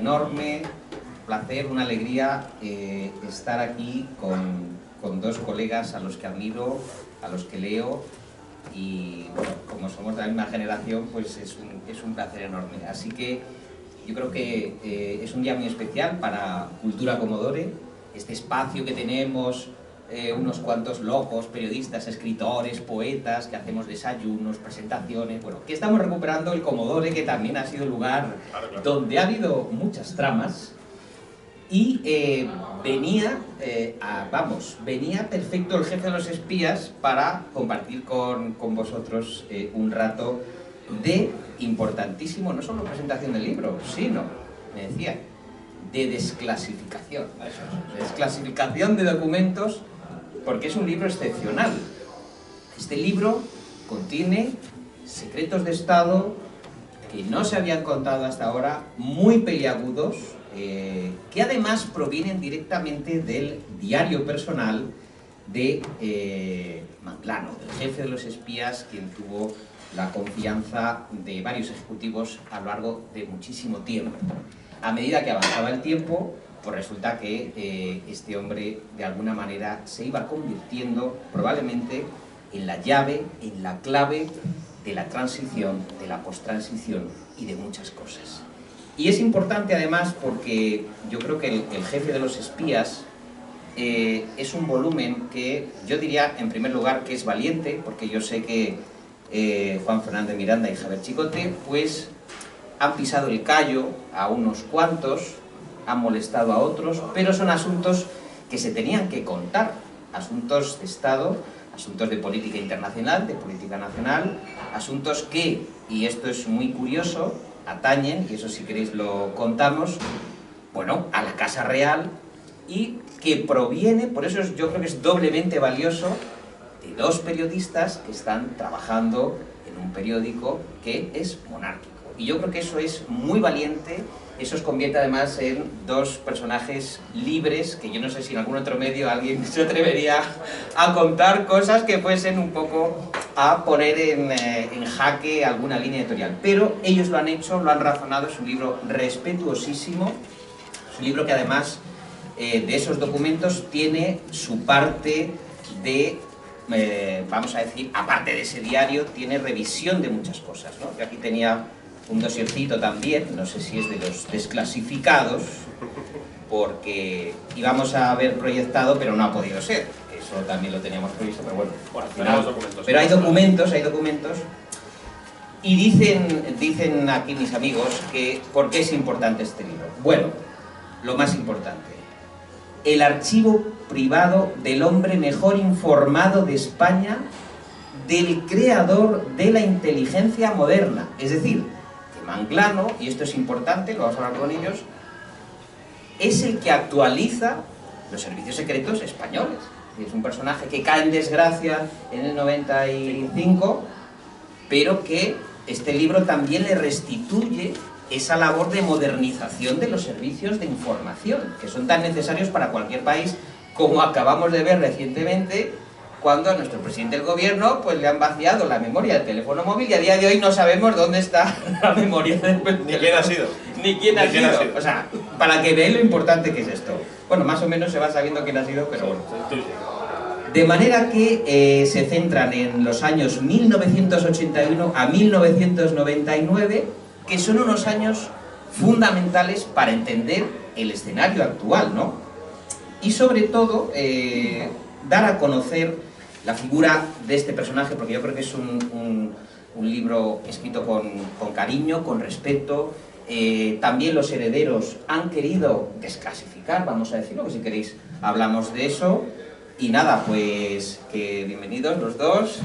enorme placer, una alegría estar aquí con dos colegas a los que admiro, a los que leo, y bueno, como somos de la misma generación, pues es un placer enorme. Así que yo creo que es un día muy especial para Cultura Commodore, este espacio que tenemos unos cuantos locos, periodistas, escritores, poetas, que hacemos desayunos, presentaciones, bueno, que estamos recuperando el Commodore, que también ha sido el lugar donde ha habido muchas tramas, y venía perfecto el jefe de los espías para compartir con vosotros un rato de importantísimo, no solo presentación del libro, sino, me decía, de desclasificación. Desclasificación de documentos, porque es un libro excepcional. Este libro contiene secretos de Estado que no se habían contado hasta ahora, muy peliagudos, que además provienen directamente del diario personal de Manglano, el jefe de los espías, quien tuvo la confianza de varios ejecutivos a lo largo de muchísimo tiempo. A medida que avanzaba el tiempo, pues resulta que este hombre de alguna manera se iba convirtiendo probablemente en la llave, en la clave de la transición, de la posttransición y de muchas cosas. Y es importante además porque yo creo que el jefe de los espías es un volumen que yo diría en primer lugar que es valiente, porque yo sé que Juan Fernández Miranda y Javier Chicote pues han pisado el callo a unos cuantos, han molestado a otros, pero son asuntos que se tenían que contar, asuntos de Estado, asuntos de política internacional, de política nacional, asuntos que, y esto es muy curioso, atañen, y eso si queréis lo contamos, bueno, a la Casa Real, y que proviene, por eso yo creo que es doblemente valioso, de dos periodistas que están trabajando en un periódico que es monárquico. Y yo creo que eso es muy valiente, eso os convierte además en dos personajes libres, que yo no sé si en algún otro medio alguien se atrevería a contar cosas que fuesen un poco a poner en jaque alguna línea editorial. Pero ellos lo han hecho, lo han razonado, es un libro respetuosísimo, es un libro que además de esos documentos tiene su parte de, vamos a decir, aparte de ese diario, tiene revisión de muchas cosas, ¿no? Yo aquí tenía un dosiercito también, no sé si es de los desclasificados, porque íbamos a haber proyectado, pero no ha podido ser. Eso también lo teníamos previsto, pero bueno, al final, pero hay documentos, y dicen aquí mis amigos que ¿por qué es importante este libro? Bueno, lo más importante, el archivo privado del hombre mejor informado de España, del creador de la inteligencia moderna, es decir, Manglano, y esto es importante, lo vamos a hablar con ellos, es el que actualiza los servicios secretos españoles. Es un personaje que cae en desgracia en el 95, pero que este libro también le restituye esa labor de modernización de los servicios de información, que son tan necesarios para cualquier país, como acabamos de ver recientemente, cuando a nuestro presidente del gobierno pues le han vaciado la memoria del teléfono móvil y a día de hoy no sabemos dónde está la memoria del teléfono. Ni quién ha sido. Ni quién ha sido. O sea, para que veáis lo importante que es esto. Bueno, más o menos se va sabiendo quién ha sido, pero bueno. De manera que se centran en los años 1981 a 1999, que son unos años fundamentales para entender el escenario actual, ¿no? Y sobre todo, dar a conocer la figura de este personaje, porque yo creo que es un libro escrito con cariño, con respeto. También los herederos han querido desclasificar, vamos a decirlo, que si queréis hablamos de eso. Y nada, pues que bienvenidos los dos.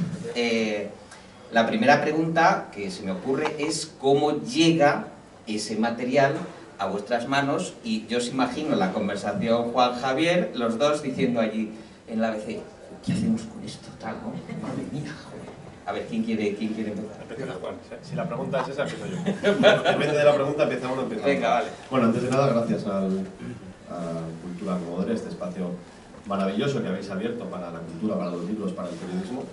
La primera pregunta que se me ocurre es cómo llega ese material a vuestras manos, y yo os imagino la conversación Juan Javier, los dos diciendo allí en la ABC, ¿qué hacemos con esto? Tal, ¿no? Madre mía, joder. A ver, ¿quién quiere empezar? Empieza Juan. Si la pregunta es esa, empiezo yo. Depende de la pregunta, empieza uno, empieza Venga, vale. Bueno, antes de nada, gracias a Cultura Commodore, este espacio maravilloso que habéis abierto para la cultura, para los libros, para el periodismo,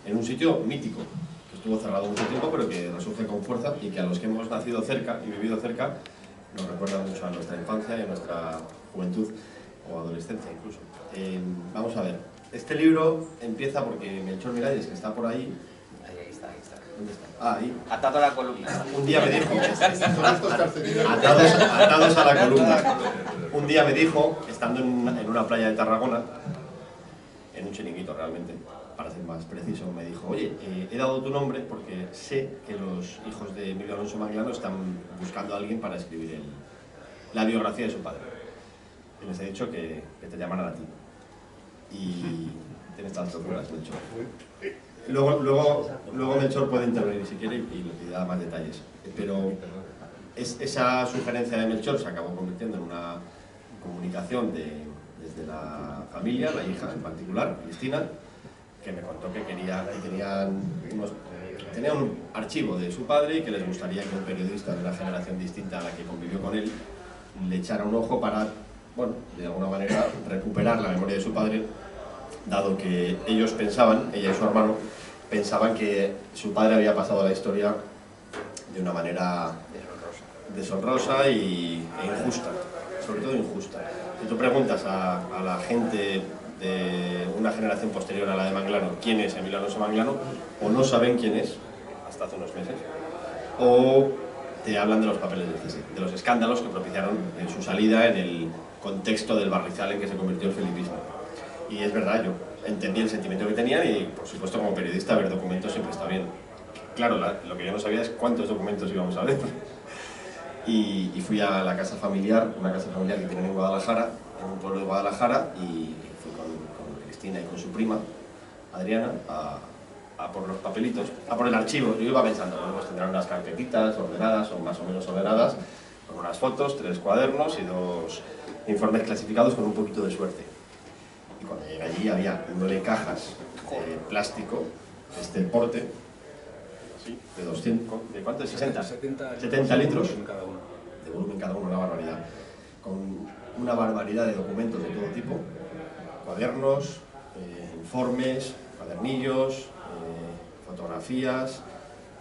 en un sitio mítico, que estuvo cerrado mucho tiempo, pero que resurge con fuerza y que a los que hemos nacido cerca y vivido cerca, nos recuerda mucho a nuestra infancia y a nuestra juventud o adolescencia incluso. Vamos a ver, este libro empieza porque Melchor Miralles, que está por ahí... Ahí está. ¿Dónde está? Ah, ahí. Atado a la columna. Un día me dijo... Son estos carcelitos. Atados a la columna. Un día me dijo, estando en una playa de Tarragona, en un chiringuito realmente, para ser más preciso, me dijo: oye, he dado tu nombre porque sé que los hijos de Emilio Alonso Manglano están buscando a alguien para escribir la biografía de su padre. Y les he dicho que te llamaran a ti. Y tienes tantas locuras, Melchor. Luego Melchor puede intervenir si quiere y da más detalles. Pero esa sugerencia de Melchor se acabó convirtiendo en una comunicación desde la familia, la hija en particular, Cristina, que me contó que tenía un archivo de su padre y que les gustaría que un periodista de una generación distinta a la que convivió con él le echara un ojo para, bueno, de alguna manera recuperar la memoria de su padre, dado que ellos pensaban, ella y su hermano, pensaban que su padre había pasado a la historia de una manera deshonrosa e injusta, sobre todo injusta. Si tú preguntas a la gente de una generación posterior a la de Manglano quién es Emilio Alonso Manglano, o no saben quién es, hasta hace unos meses, o te hablan de los papeles del CSI, de los escándalos que propiciaron su salida en el contexto del barrizal en que se convirtió el felipismo. Y es verdad, yo entendí el sentimiento que tenían y, por supuesto, como periodista, ver documentos siempre está bien. Claro, lo que yo no sabía es cuántos documentos íbamos a ver. Y fui a la casa familiar, una casa familiar que tienen en Guadalajara, en un pueblo de Guadalajara, y fui con Cristina y con su prima, Adriana, a por los papelitos, a por el archivo. Yo iba pensando, bueno, pues tendrán unas carpetitas ordenadas o más o menos ordenadas, con unas fotos, 3 cuadernos y 2 informes clasificados con un poquito de suerte. Y cuando llegué allí había 9 cajas de plástico de este porte, ¿sí? De 200, ¿de cuánto? 70 litros de volumen cada uno, una barbaridad, con una barbaridad de documentos de todo tipo, cuadernos, informes, cuadernillos, fotografías,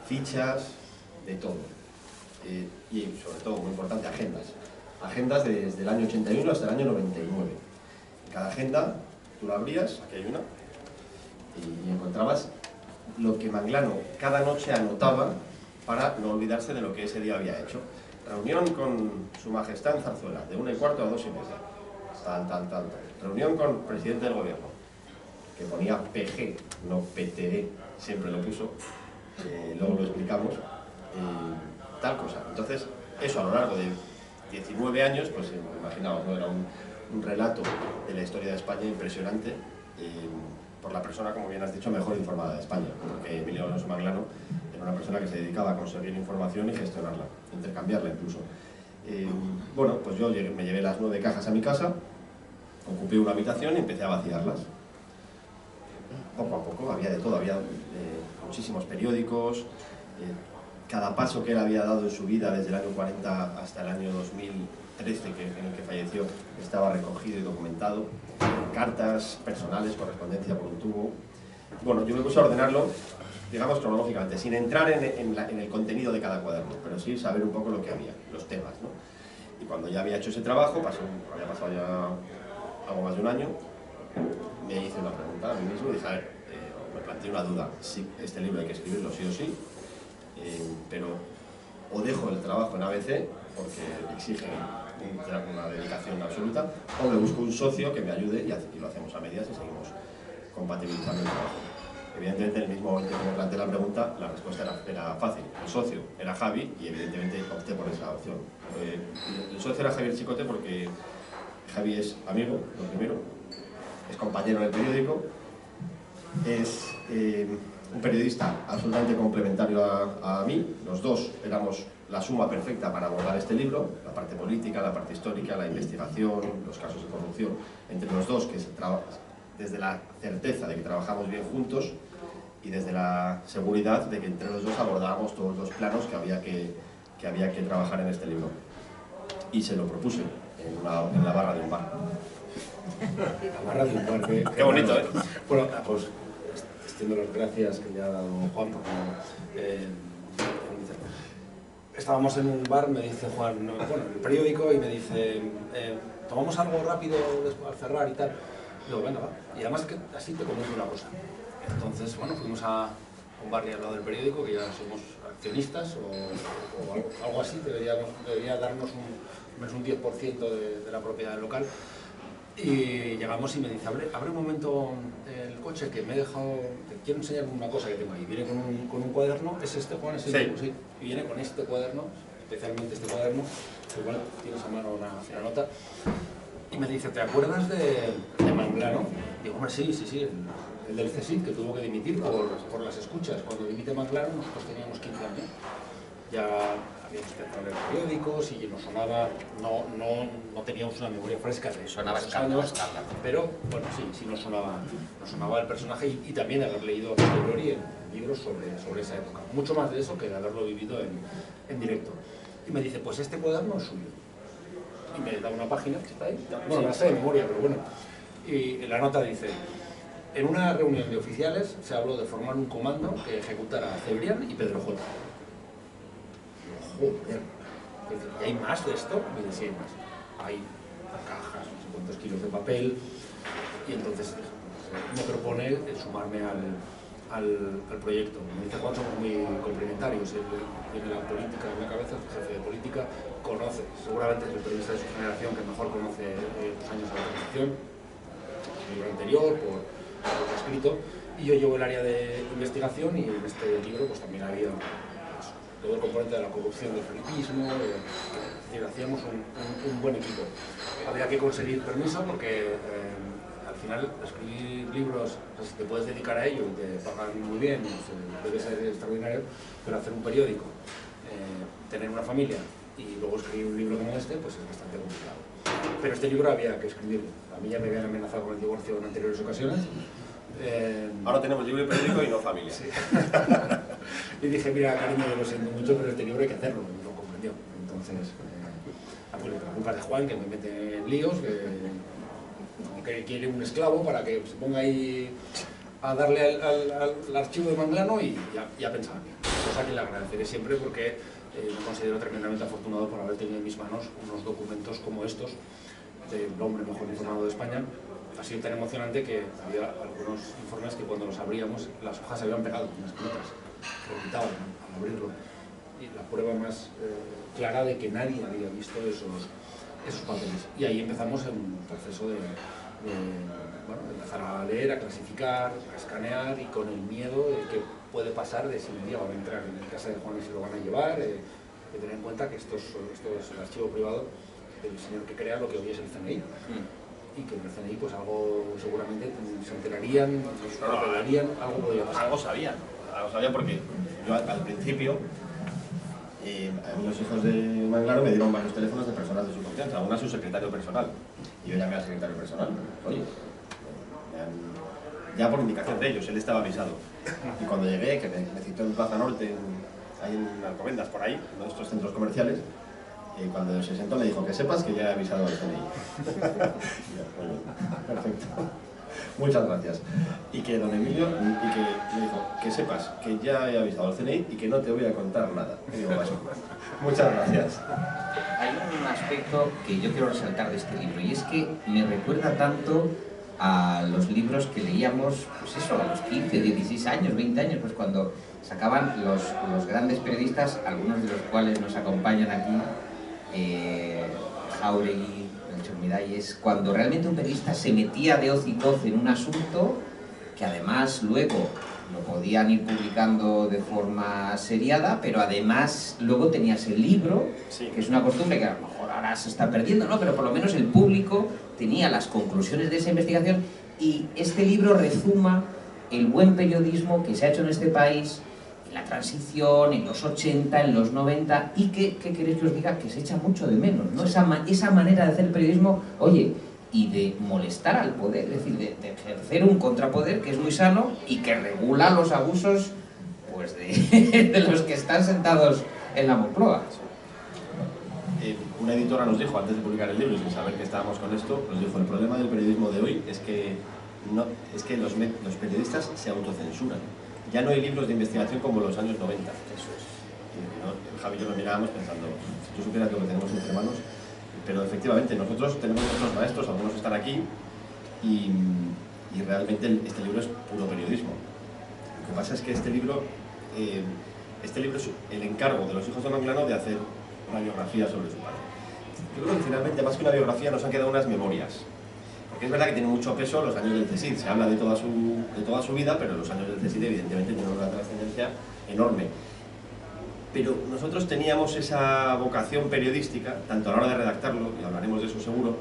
fichas, de todo. Y sobre todo, muy importante, agendas desde el año 81 hasta el año 99. Cada agenda tú la abrías, aquí hay una, y encontrabas lo que Manglano cada noche anotaba para no olvidarse de lo que ese día había hecho. Reunión con su majestad en Zarzuela, de 1:15 a 2:30. Tal. Reunión con el presidente del gobierno, que ponía PG, no PTE, siempre lo puso, luego lo explicamos, tal cosa. Entonces, eso a lo largo de 19 años, pues imaginaos, ¿no? Era un relato de la historia de España impresionante, por la persona, como bien has dicho, mejor informada de España, porque Emilio Alonso Manglano era una persona que se dedicaba a conseguir información y gestionarla, intercambiarla incluso. Bueno, pues yo me llevé las 9 cajas a mi casa, ocupé una habitación y empecé a vaciarlas. Poco a poco, había de todo, había muchísimos periódicos, cada paso que él había dado en su vida desde el año 40 hasta el año 2013, en el que falleció, estaba recogido y documentado, cartas personales, correspondencia por un tubo. Bueno, yo me puse a ordenarlo, digamos, cronológicamente, sin entrar en el contenido de cada cuaderno, pero sí saber un poco lo que había, los temas, ¿no? Y cuando ya había hecho ese trabajo, había pasado ya algo más de un año, me hice una pregunta a mí mismo y dije, a ver, me planteé una duda, si este libro hay que escribirlo sí o sí, pero o dejo el trabajo en ABC, porque exige una dedicación absoluta, o me busco un socio que me ayude y lo hacemos a medias y seguimos compatibilizando el trabajo. Evidentemente, en el mismo momento que me planteé la pregunta, la respuesta era fácil. El socio era Javi y evidentemente opté por esa opción. El socio era Javier Chicote porque Javi es amigo, lo primero, es compañero en el periódico, es un periodista absolutamente complementario a mí. Los dos éramos la suma perfecta para abordar este libro, la parte política, la parte histórica, la investigación, los casos de corrupción, entre los dos, que desde la certeza de que trabajamos bien juntos y desde la seguridad de que entre los dos abordábamos todos los planos que había que trabajar en este libro. Y se lo propuse en la barra de un bar. La barra de un bar. Qué bonito, ¿eh? Bueno, pues extiendo las gracias que ya ha dado Juan. estábamos en un bar, me dice Juan, bueno, en el periódico, y me dice, ¿tomamos algo rápido al cerrar y tal? Digo, venga, va. Y además que así te comento una cosa. Entonces, bueno, fuimos a un bar al lado del periódico, que ya somos accionistas o algo así, debería darnos un 10% de la propiedad del local. Y llegamos y me dice, abre un momento el coche, que me he dejado, te quiero enseñar una cosa que tengo ahí. Viene con un cuaderno, ¿es este, Juan? ¿Es el sí. Y viene con este cuaderno, especialmente este cuaderno, que igual tienes a mano una nota. Y me dice, ¿te acuerdas de Manglano? Digo, hombre, sí, el del CSIC, que tuvo que dimitir por las escuchas. Cuando dimite Manglano, nosotros teníamos 15 años. Ya habíamos empezado a leer periódicos y nos sonaba, no teníamos una memoria fresca de sonaba esos años, pero bueno, sí nos sonaba el personaje y también haber leído a posteriori en libros sobre esa época. Mucho más de eso que de haberlo vivido en directo. Y me dice, pues este cuaderno es suyo. Y me da una página que está ahí, bueno, la sé de memoria, pero bueno. Y la nota dice, en una reunión de oficiales se habló de formar un comando que ejecutara a Cebrián y Pedro J. Joder, ¿y hay más de esto? Me dice, sí, hay más. Hay cajas, no sé cuántos kilos de papel, y entonces me propone sumarme al proyecto. Me dice, Juan, somos muy complementarios, él tiene la política en la cabeza, es jefe de política, conoce, seguramente es el periodista de su generación que mejor conoce los años de la transición, el libro anterior, por lo que ha escrito, y yo llevo el área de investigación, y en este libro pues también había todo el componente de la corrupción, del felipismo, es decir, hacíamos un buen equipo. Había que conseguir permiso porque al final escribir libros, o sea, si te puedes dedicar a ello y te pagan muy bien, debe ser extraordinario, pero hacer un periódico, tener una familia y luego escribir un libro como este, pues es bastante complicado. Pero este libro había que escribirlo. A mí ya me habían amenazado con el divorcio en anteriores ocasiones. Ahora tenemos libro y periódico y no familia. Sí. Y dije, mira, cariño, yo lo siento mucho, pero este libro hay que hacerlo. Y lo comprendió. Entonces, la culpa es de Juan, que me mete en líos, que quiere un esclavo para que se ponga ahí a darle al archivo de Manglano, y ya pensaba en mí. Cosa que le agradeceré siempre, porque me considero tremendamente afortunado por haber tenido en mis manos unos documentos como estos del hombre mejor informado de España. Ha sido tan emocionante que había algunos informes que cuando los abríamos las hojas se habían pegado unas con otras, vomitaban al abrirlo. Y la prueba más clara de que nadie había visto esos papeles. Y ahí empezamos en un proceso de empezar a leer, a clasificar, a escanear, y con el miedo de qué puede pasar, de si un día van a entrar en casa de Juan y se lo van a llevar, de tener en cuenta que esto es el archivo privado del señor que crea lo que hoy es el CNI. Y que en el CNI pues algo seguramente se enterarían, se revelarían, algo podría pasar. Algo sabían porque yo al principio los hijos de Manglano me dieron varios teléfonos de personas de su confianza, una a su secretario personal, y yo llamé al secretario personal. Oye, ya por indicación de ellos, él estaba avisado. Y cuando llegué, que me citó en Plaza Norte, ahí en Alcobendas, por ahí, en uno de estos centros comerciales, cuando se sentó me dijo, que sepas que ya he avisado al CNI. Perfecto. Muchas gracias. Y que don Emilio, y que me dijo, que sepas que ya he avisado al CNI y que no te voy a contar nada. Y digo, bueno, muchas gracias. Hay un aspecto que yo quiero resaltar de este libro, y es que me recuerda tanto a los libros que leíamos, pues eso, a los 15, 16 años, 20 años, pues cuando sacaban los grandes periodistas, algunos de los cuales nos acompañan aquí, Jáuregui, Melchor Miralles, cuando realmente un periodista se metía de hoz y coz en un asunto que además luego lo podían ir publicando de forma seriada, pero además luego tenías el libro, que es una costumbre que a lo mejor ahora se está perdiendo, ¿no? Pero por lo menos el público tenía las conclusiones de esa investigación, y este libro rezuma el buen periodismo que se ha hecho en este país en la transición, en los 80, en los 90, y que, ¿qué queréis que os diga? Que se echa mucho de menos, ¿no? Esa manera de hacer periodismo, oye, y de molestar al poder, es decir, de ejercer un contrapoder que es muy sano y que regula los abusos, pues, de los que están sentados en la Moncloa. Una editora nos dijo, antes de publicar el libro, sin saber que estábamos con esto, nos dijo, el problema del periodismo de hoy es que los periodistas se autocensuran. Ya no hay libros de investigación como en los años 90. Eso es. Javi y yo nos mirábamos pensando, si tú supieras lo que tenemos entre manos, pero efectivamente nosotros tenemos nuestros maestros, algunos están aquí, y realmente este libro es puro periodismo. Lo que pasa es que este libro es el encargo de los hijos de Manglano de hacer una biografía sobre su padre. Yo creo que finalmente, más que una biografía, nos han quedado unas memorias. Porque es verdad que tiene mucho peso los años del CSIC, se habla de toda su vida, pero los años del CSIC evidentemente tienen una trascendencia enorme. Pero nosotros teníamos esa vocación periodística, tanto a la hora de redactarlo, y hablaremos de eso seguro,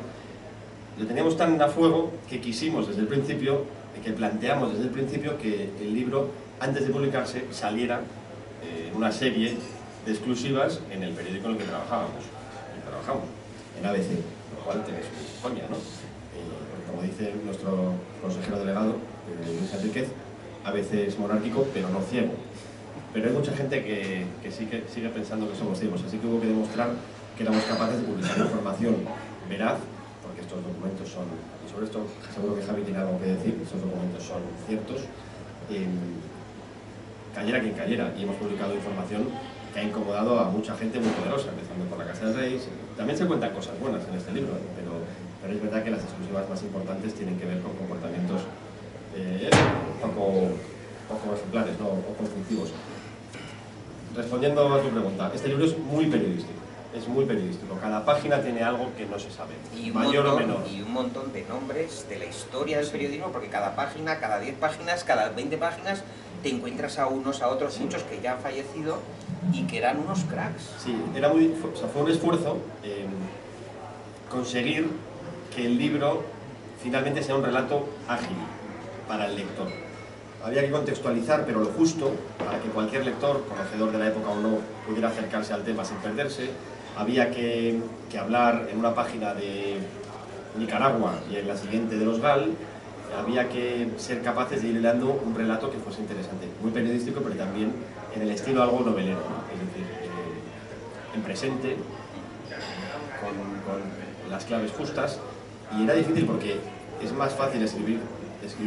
lo teníamos tan a fuego que quisimos desde el principio, que planteamos desde el principio que el libro, antes de publicarse, saliera en una serie de exclusivas en el periódico en el que trabajamos, en ABC, lo cual tiene su coña, ¿no? Como dice nuestro consejero delegado, Luis Enríquez, ABC es monárquico, pero no ciego. Pero hay mucha gente que sigue pensando que somos ciegos, así que hubo que demostrar que éramos capaces de publicar información veraz, porque estos documentos son, y sobre esto seguro que Javi tiene algo que decir, estos documentos son ciertos, cayera quien cayera, y hemos publicado información que ha incomodado a mucha gente muy poderosa, empezando por la Casa del Rey. También se cuentan cosas buenas en este libro, pero es verdad que las exclusivas más importantes tienen que ver con comportamientos poco ejemplares, ¿no? O conflictivos. Respondiendo a tu pregunta, este libro es muy periodístico. Es muy periodístico. Cada página tiene algo que no se sabe, mayor o menor. Y un montón de nombres de la historia del periodismo, porque cada página, cada 10 páginas, cada 20 páginas, te encuentras a unos, a otros, muchos que ya han fallecido y que eran unos cracks. Sí, fue un esfuerzo conseguir que el libro finalmente sea un relato ágil para el lector. Había que contextualizar, pero lo justo, para que cualquier lector, conocedor de la época o no, pudiera acercarse al tema sin perderse. Había que hablar en una página de Nicaragua y en la siguiente de los GAL. Había que ser capaces de ir hilando un relato que fuese interesante, muy periodístico, pero también en el estilo algo novelero, ¿no? Es decir, en presente, con las claves justas. Y era difícil porque es más fácil escribir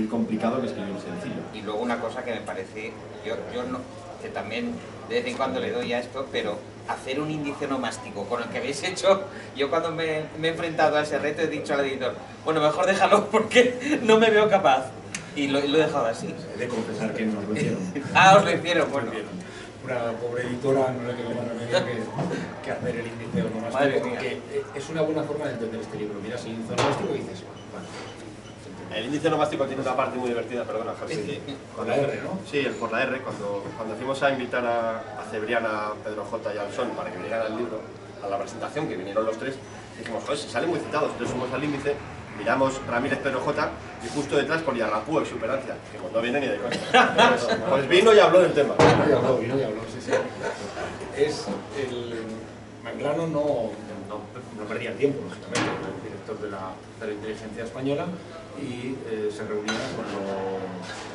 complicado que escribir sencillo. Y luego una cosa que me parece, yo no, que también de vez en cuando le doy a esto, pero hacer un índice nomástico con el que habéis hecho, yo cuando me he enfrentado a ese reto he dicho al editor, bueno, mejor déjalo porque no me veo capaz. Y lo he dejado así. He de confesar que nos lo hicieron. Ah, os lo hicieron, bueno. Una pobre editora no le quedó más remedio que hacer el índice nomástico, porque es una buena forma de entender este libro. Mira, si el índice nomástico dices, bueno, el índice nomástico tiene una parte muy divertida, perdona, Javi. Con la R, ¿no? Sí, por la R. Cuando fuimos a invitar a Cebrián, a Pedro J. y al Son para que vinieran al libro, a la presentación, que vinieron los tres, dijimos, joder, se salen muy citados. Entonces fuimos al índice, miramos Ramírez Pedro J. y justo detrás ponía Rapú, exuperancia. Dijimos, no viene ni de coña. Pues vino y habló del tema. Vino y habló, sí. Manglano no perdía el tiempo, lógicamente, el director de la inteligencia española, y se reunía con los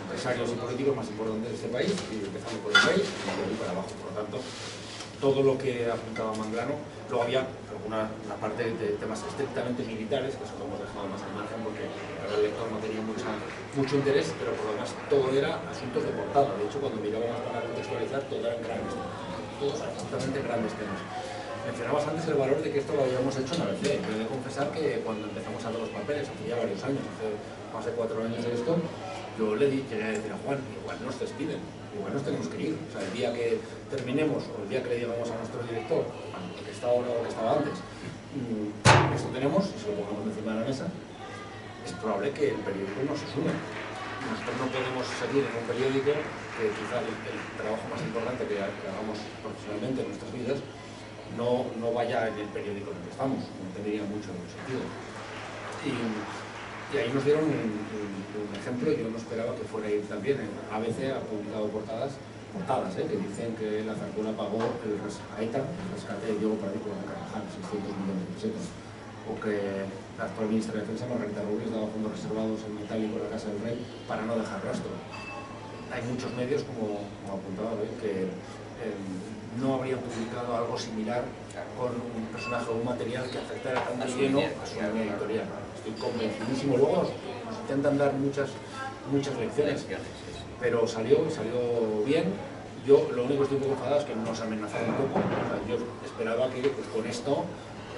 empresarios y políticos más importantes de este país, y empezando por el rey y de ahí para abajo. Por lo tanto, todo lo que apuntaba Manglano, luego había una parte de temas estrictamente militares, que eso lo hemos dejado más al margen porque el lector no tenía mucho interés, pero por lo demás todo era asuntos de portada. De hecho, cuando mirábamos para contextualizar, todo eran grandes temas, todos absolutamente grandes temas. Mencionabas antes el valor de que esto lo habíamos hecho en ABC. Yo he de confesar que cuando empezamos a ver los papeles, hace ya varios años, hace más de 4 años de esto, yo llegué a decir a Juan, igual nos despiden, igual nos tenemos que ir. O sea, el día que terminemos, o el día que le digamos a nuestro director, lo que está ahora o lo que estaba antes, esto tenemos, y se lo pongamos encima de la mesa, es probable que el periódico no se sume. Nosotros no podemos seguir en un periódico que quizá el trabajo más importante que hagamos profesionalmente en nuestras vidas no vaya en el periódico en el que estamos, no tendría mucho sentido. Y ahí nos dieron un ejemplo, yo no esperaba que fuera a ir también. ABC ha publicado portadas que dicen que la Zarzuela pagó el rescate de Diego Pradícola de Carvajal, 600 millones de pesetas, o que la actual ministra de Defensa, Margarita Robles, daba fondos reservados en metálico a la Casa del Rey para no dejar rastro. Hay muchos medios, como apuntaba hoy, que no habrían publicado algo similar con un personaje o un material que afectara tan de lleno a su línea editorial. Estoy convencidísimo. Luego nos intentan dar muchas lecciones, pero salió bien, Yo lo único que estoy un poco enfadado es que nos amenazaron un poco. O sea, yo esperaba que pues, con esto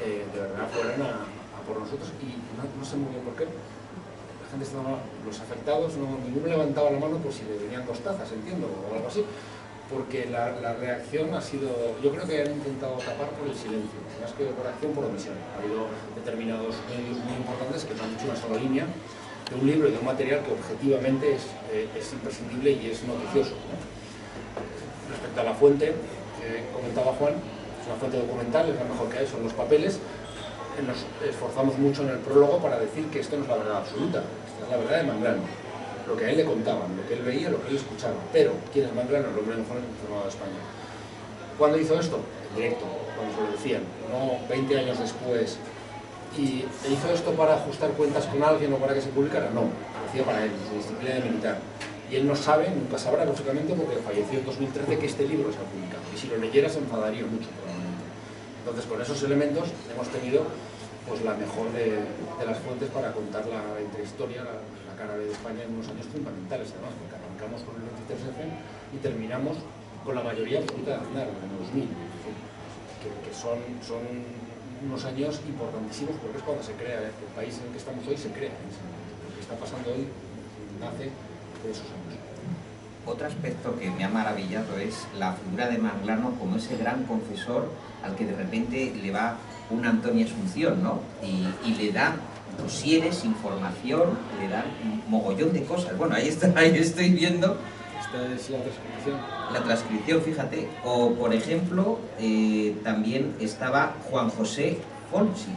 de verdad fueran a por nosotros y no sé muy bien por qué. La gente estaba, los afectados, ninguno levantaba la mano por si le venían costazas, entiendo, o algo así. Porque la reacción ha sido, yo creo que han intentado tapar por el silencio, más que por acción, por omisión. Ha habido determinados medios muy importantes que no han dicho una sola línea de un libro y de un material que objetivamente es imprescindible y es noticioso, ¿no? Respecto a la fuente, que comentaba Juan, es una fuente documental, es la mejor que hay, son los papeles. Nos esforzamos mucho en el prólogo para decir que esto no es la verdad absoluta, esta es la verdad de Manglano. Lo que a él le contaban, lo que él veía, lo que él escuchaba. Pero, ¿quién es Manglano? El hombre mejor informado de España. ¿Cuándo hizo esto? En directo, cuando se lo decían, no 20 años después. ¿Y hizo esto para ajustar cuentas con alguien o para que se publicara? No, lo hacía para él, su disciplina de militar. Y él no sabe, nunca sabrá, lógicamente, porque falleció en 2013, que este libro se ha publicado. Y si lo leyera se enfadaría mucho, probablemente. Entonces, con esos elementos hemos tenido pues, la mejor de las fuentes para contar la intrahistoria, la cara de España en unos años fundamentales, además, porque arrancamos con el 23F y terminamos con la mayoría absoluta de Aznar, en el 2000, que son unos años importantísimos porque es cuando se crea, el país en el que estamos hoy se crea, lo que está pasando hoy nace de esos años. Otro aspecto que me ha maravillado es la figura de Manglano como ese gran confesor al que de repente le va una Antonia Asunción, ¿no? Y le dan dosieres, información, le dan un mogollón de cosas. Bueno, ahí estoy viendo. Esta es la transcripción. La transcripción, fíjate. O, por ejemplo, también estaba Juan José Fonsi.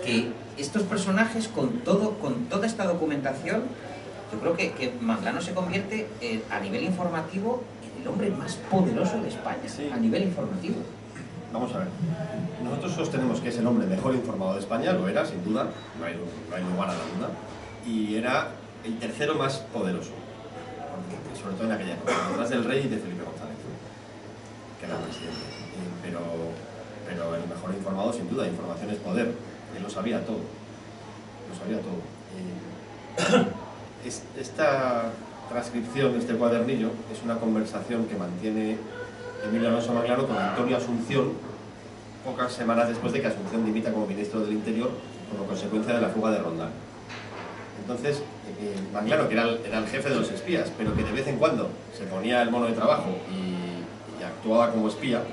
Que estos personajes, con toda esta documentación, yo creo que Manglano se convierte a nivel informativo en el hombre más poderoso de España, sí. A nivel informativo. Vamos a ver, nosotros sostenemos que es el hombre mejor informado de España, lo era, sin duda, no hay lugar a la duda, y era el tercero más poderoso, sobre todo en aquella época, detrás del rey y de Felipe González, que era el presidente. Pero el mejor informado, sin duda, información es poder, él lo sabía todo, Esta transcripción, este cuadernillo, es una conversación que mantiene Emilio Alonso Manglano con Antonio Asunción pocas semanas después de que Asunción dimita como ministro del Interior como consecuencia de la fuga de Rondán. Entonces, Manglano, que era el jefe de los espías, pero que de vez en cuando se ponía el mono de trabajo y actuaba como espía,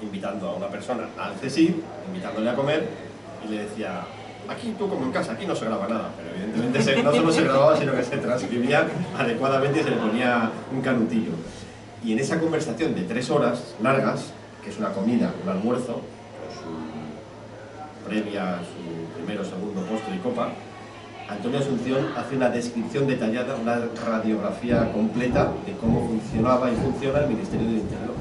invitando a una persona al CSIC, invitándole a comer, y le decía: aquí tú como en casa, aquí no se graba nada, pero evidentemente no solo se grababa, sino que se transcribía adecuadamente y se le ponía un canutillo. Y en esa conversación de 3 horas largas, que es una comida, un almuerzo, previa a su primero, segundo, postre y copa, Antonio Asunción hace una descripción detallada, una radiografía completa de cómo funcionaba y funciona el Ministerio del Interior.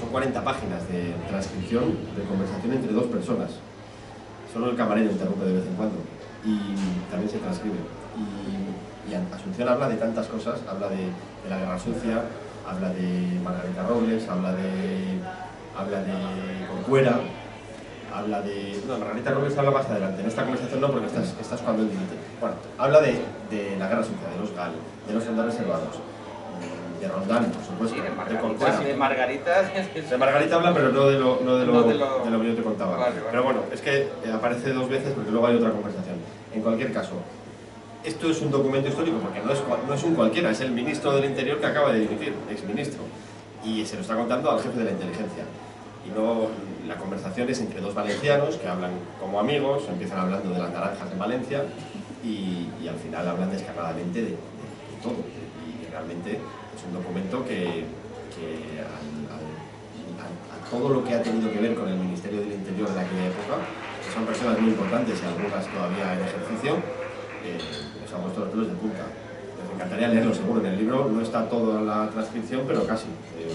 Son 40 páginas de transcripción de conversación entre 2 personas. Solo el camarero interrumpe de vez en cuando y también se transcribe. Y Asunción habla de tantas cosas, habla de la Guerra Sucia, habla de Margarita Robles, habla de Corcuera, habla de... No, Margarita Robles habla más adelante, en esta conversación no, porque esta es cuando él dimite. Bueno, habla de la Guerra Sucia, de los GAL, de los soldados reservados, de Rondán, por supuesto, sí, de Corcuera. De Margarita... De Margarita habla, pero no de lo que yo te contaba. Vale. Pero bueno, es que aparece 2 veces porque luego hay otra conversación. En cualquier caso, esto es un documento histórico porque no es un cualquiera, es el ministro del Interior que acaba de dimitir, exministro. Y se lo está contando al jefe de la inteligencia. Y no, la conversación es entre 2 valencianos que hablan como amigos, empiezan hablando de las naranjas en Valencia y al final hablan descarnadamente de todo. Y realmente es un documento que a todo lo que ha tenido que ver con el Ministerio del Interior de aquella época, que son personas muy importantes y algunas todavía en ejercicio, nos ha puesto los pelos de punta. Me encantaría leerlo, seguro. En el libro no está toda la transcripción, pero casi,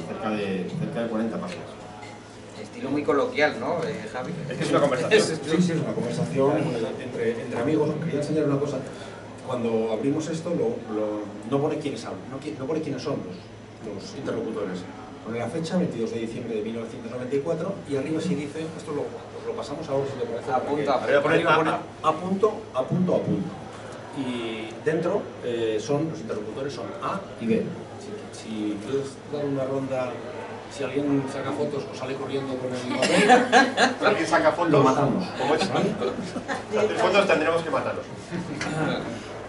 cerca de 40 páginas. Estilo muy coloquial, ¿no, Javi? Es que es una conversación. Sí, es una conversación entre amigos. Quería enseñar una cosa. Cuando abrimos esto, no pone quiénes hablan, no pone quiénes son los interlocutores. Pone la fecha, 22 de diciembre de 1994, y arriba sí dice, esto lo pasamos ahora si le parece. A punto. Y dentro los interlocutores son A y B. si quieres dar una ronda, si alguien saca fotos o sale corriendo con el papel, Si alguien saca fotos, lo matamos. como es, hacer fotos tendremos que matarlos.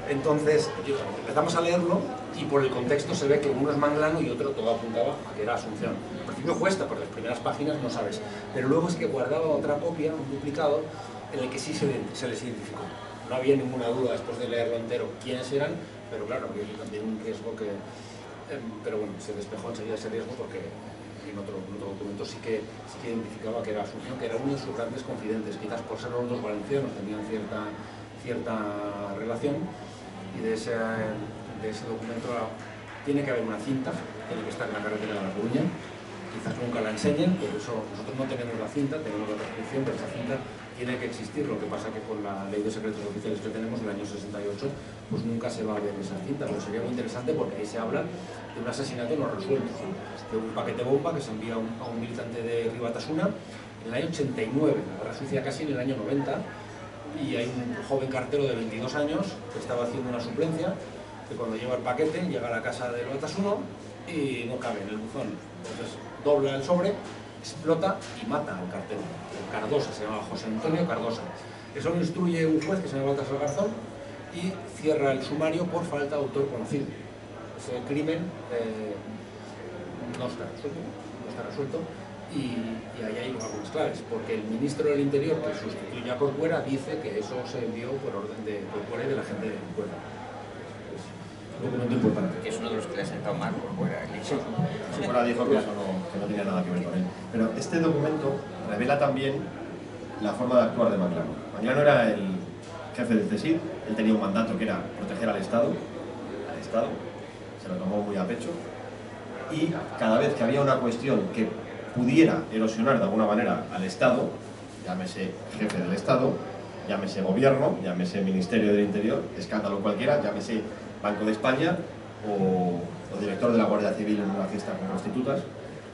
Entonces, empezamos a leerlo y por el contexto se ve que uno es Manglano y otro todo apuntaba a que era Asunción. Al principio cuesta, porque las primeras páginas no sabes, pero luego es que guardaba otra copia, un duplicado, en el que sí se les identificó. No había ninguna duda después de leerlo entero quiénes eran, pero claro, había también un riesgo que... pero bueno, se despejó enseguida ese riesgo porque en otro documento sí que identificaba que era Asunción, que era uno de sus grandes confidentes, quizás por ser los dos valencianos tenían cierta relación, y de ese documento tiene que haber una cinta, tiene que estar en la carretera de La Coruña, quizás nunca la enseñen, por eso nosotros no tenemos la cinta, tenemos la transcripción, pero esa cinta tiene que existir. Lo que pasa que con la ley de secretos oficiales que tenemos del año 68, pues nunca se va a ver esa cinta, pero sería muy interesante porque ahí se habla de un asesinato no resuelto, de un paquete bomba que se envía a un militante de Río Batasuna en el año 89, la guerra sucia casi en el año 90, y hay un joven cartero de 22 años que estaba haciendo una suplencia, que cuando lleva el paquete llega a la casa de Batasuno y no cabe en el buzón. Entonces dobla el sobre, explota y mata al cartero. Cardosa, se llama José Antonio Cardosa. Eso lo instruye un juez que se llama Baltasar Garzón y cierra el sumario por falta de autor conocido. Ese crimen no está resuelto. Y ahí hay algunas claves, porque el ministro del Interior, que sustituye a Corcuera, dice que eso se envió por orden de Corcuera y de la gente de Corcuera. Es un documento importante. Que es uno de los que le ha sentado mal Corcuera. Corcuera dijo que eso no tenía nada que ver con él. Pero este documento revela también la forma de actuar de Manglano. Manglano era el jefe del CSIC, él tenía un mandato que era proteger al Estado, se lo tomó muy a pecho, y cada vez que había una cuestión que pudiera erosionar de alguna manera al Estado, llámese jefe del Estado, llámese gobierno, llámese Ministerio del Interior, escándalo cualquiera, llámese Banco de España o director de la Guardia Civil en una fiesta con prostitutas,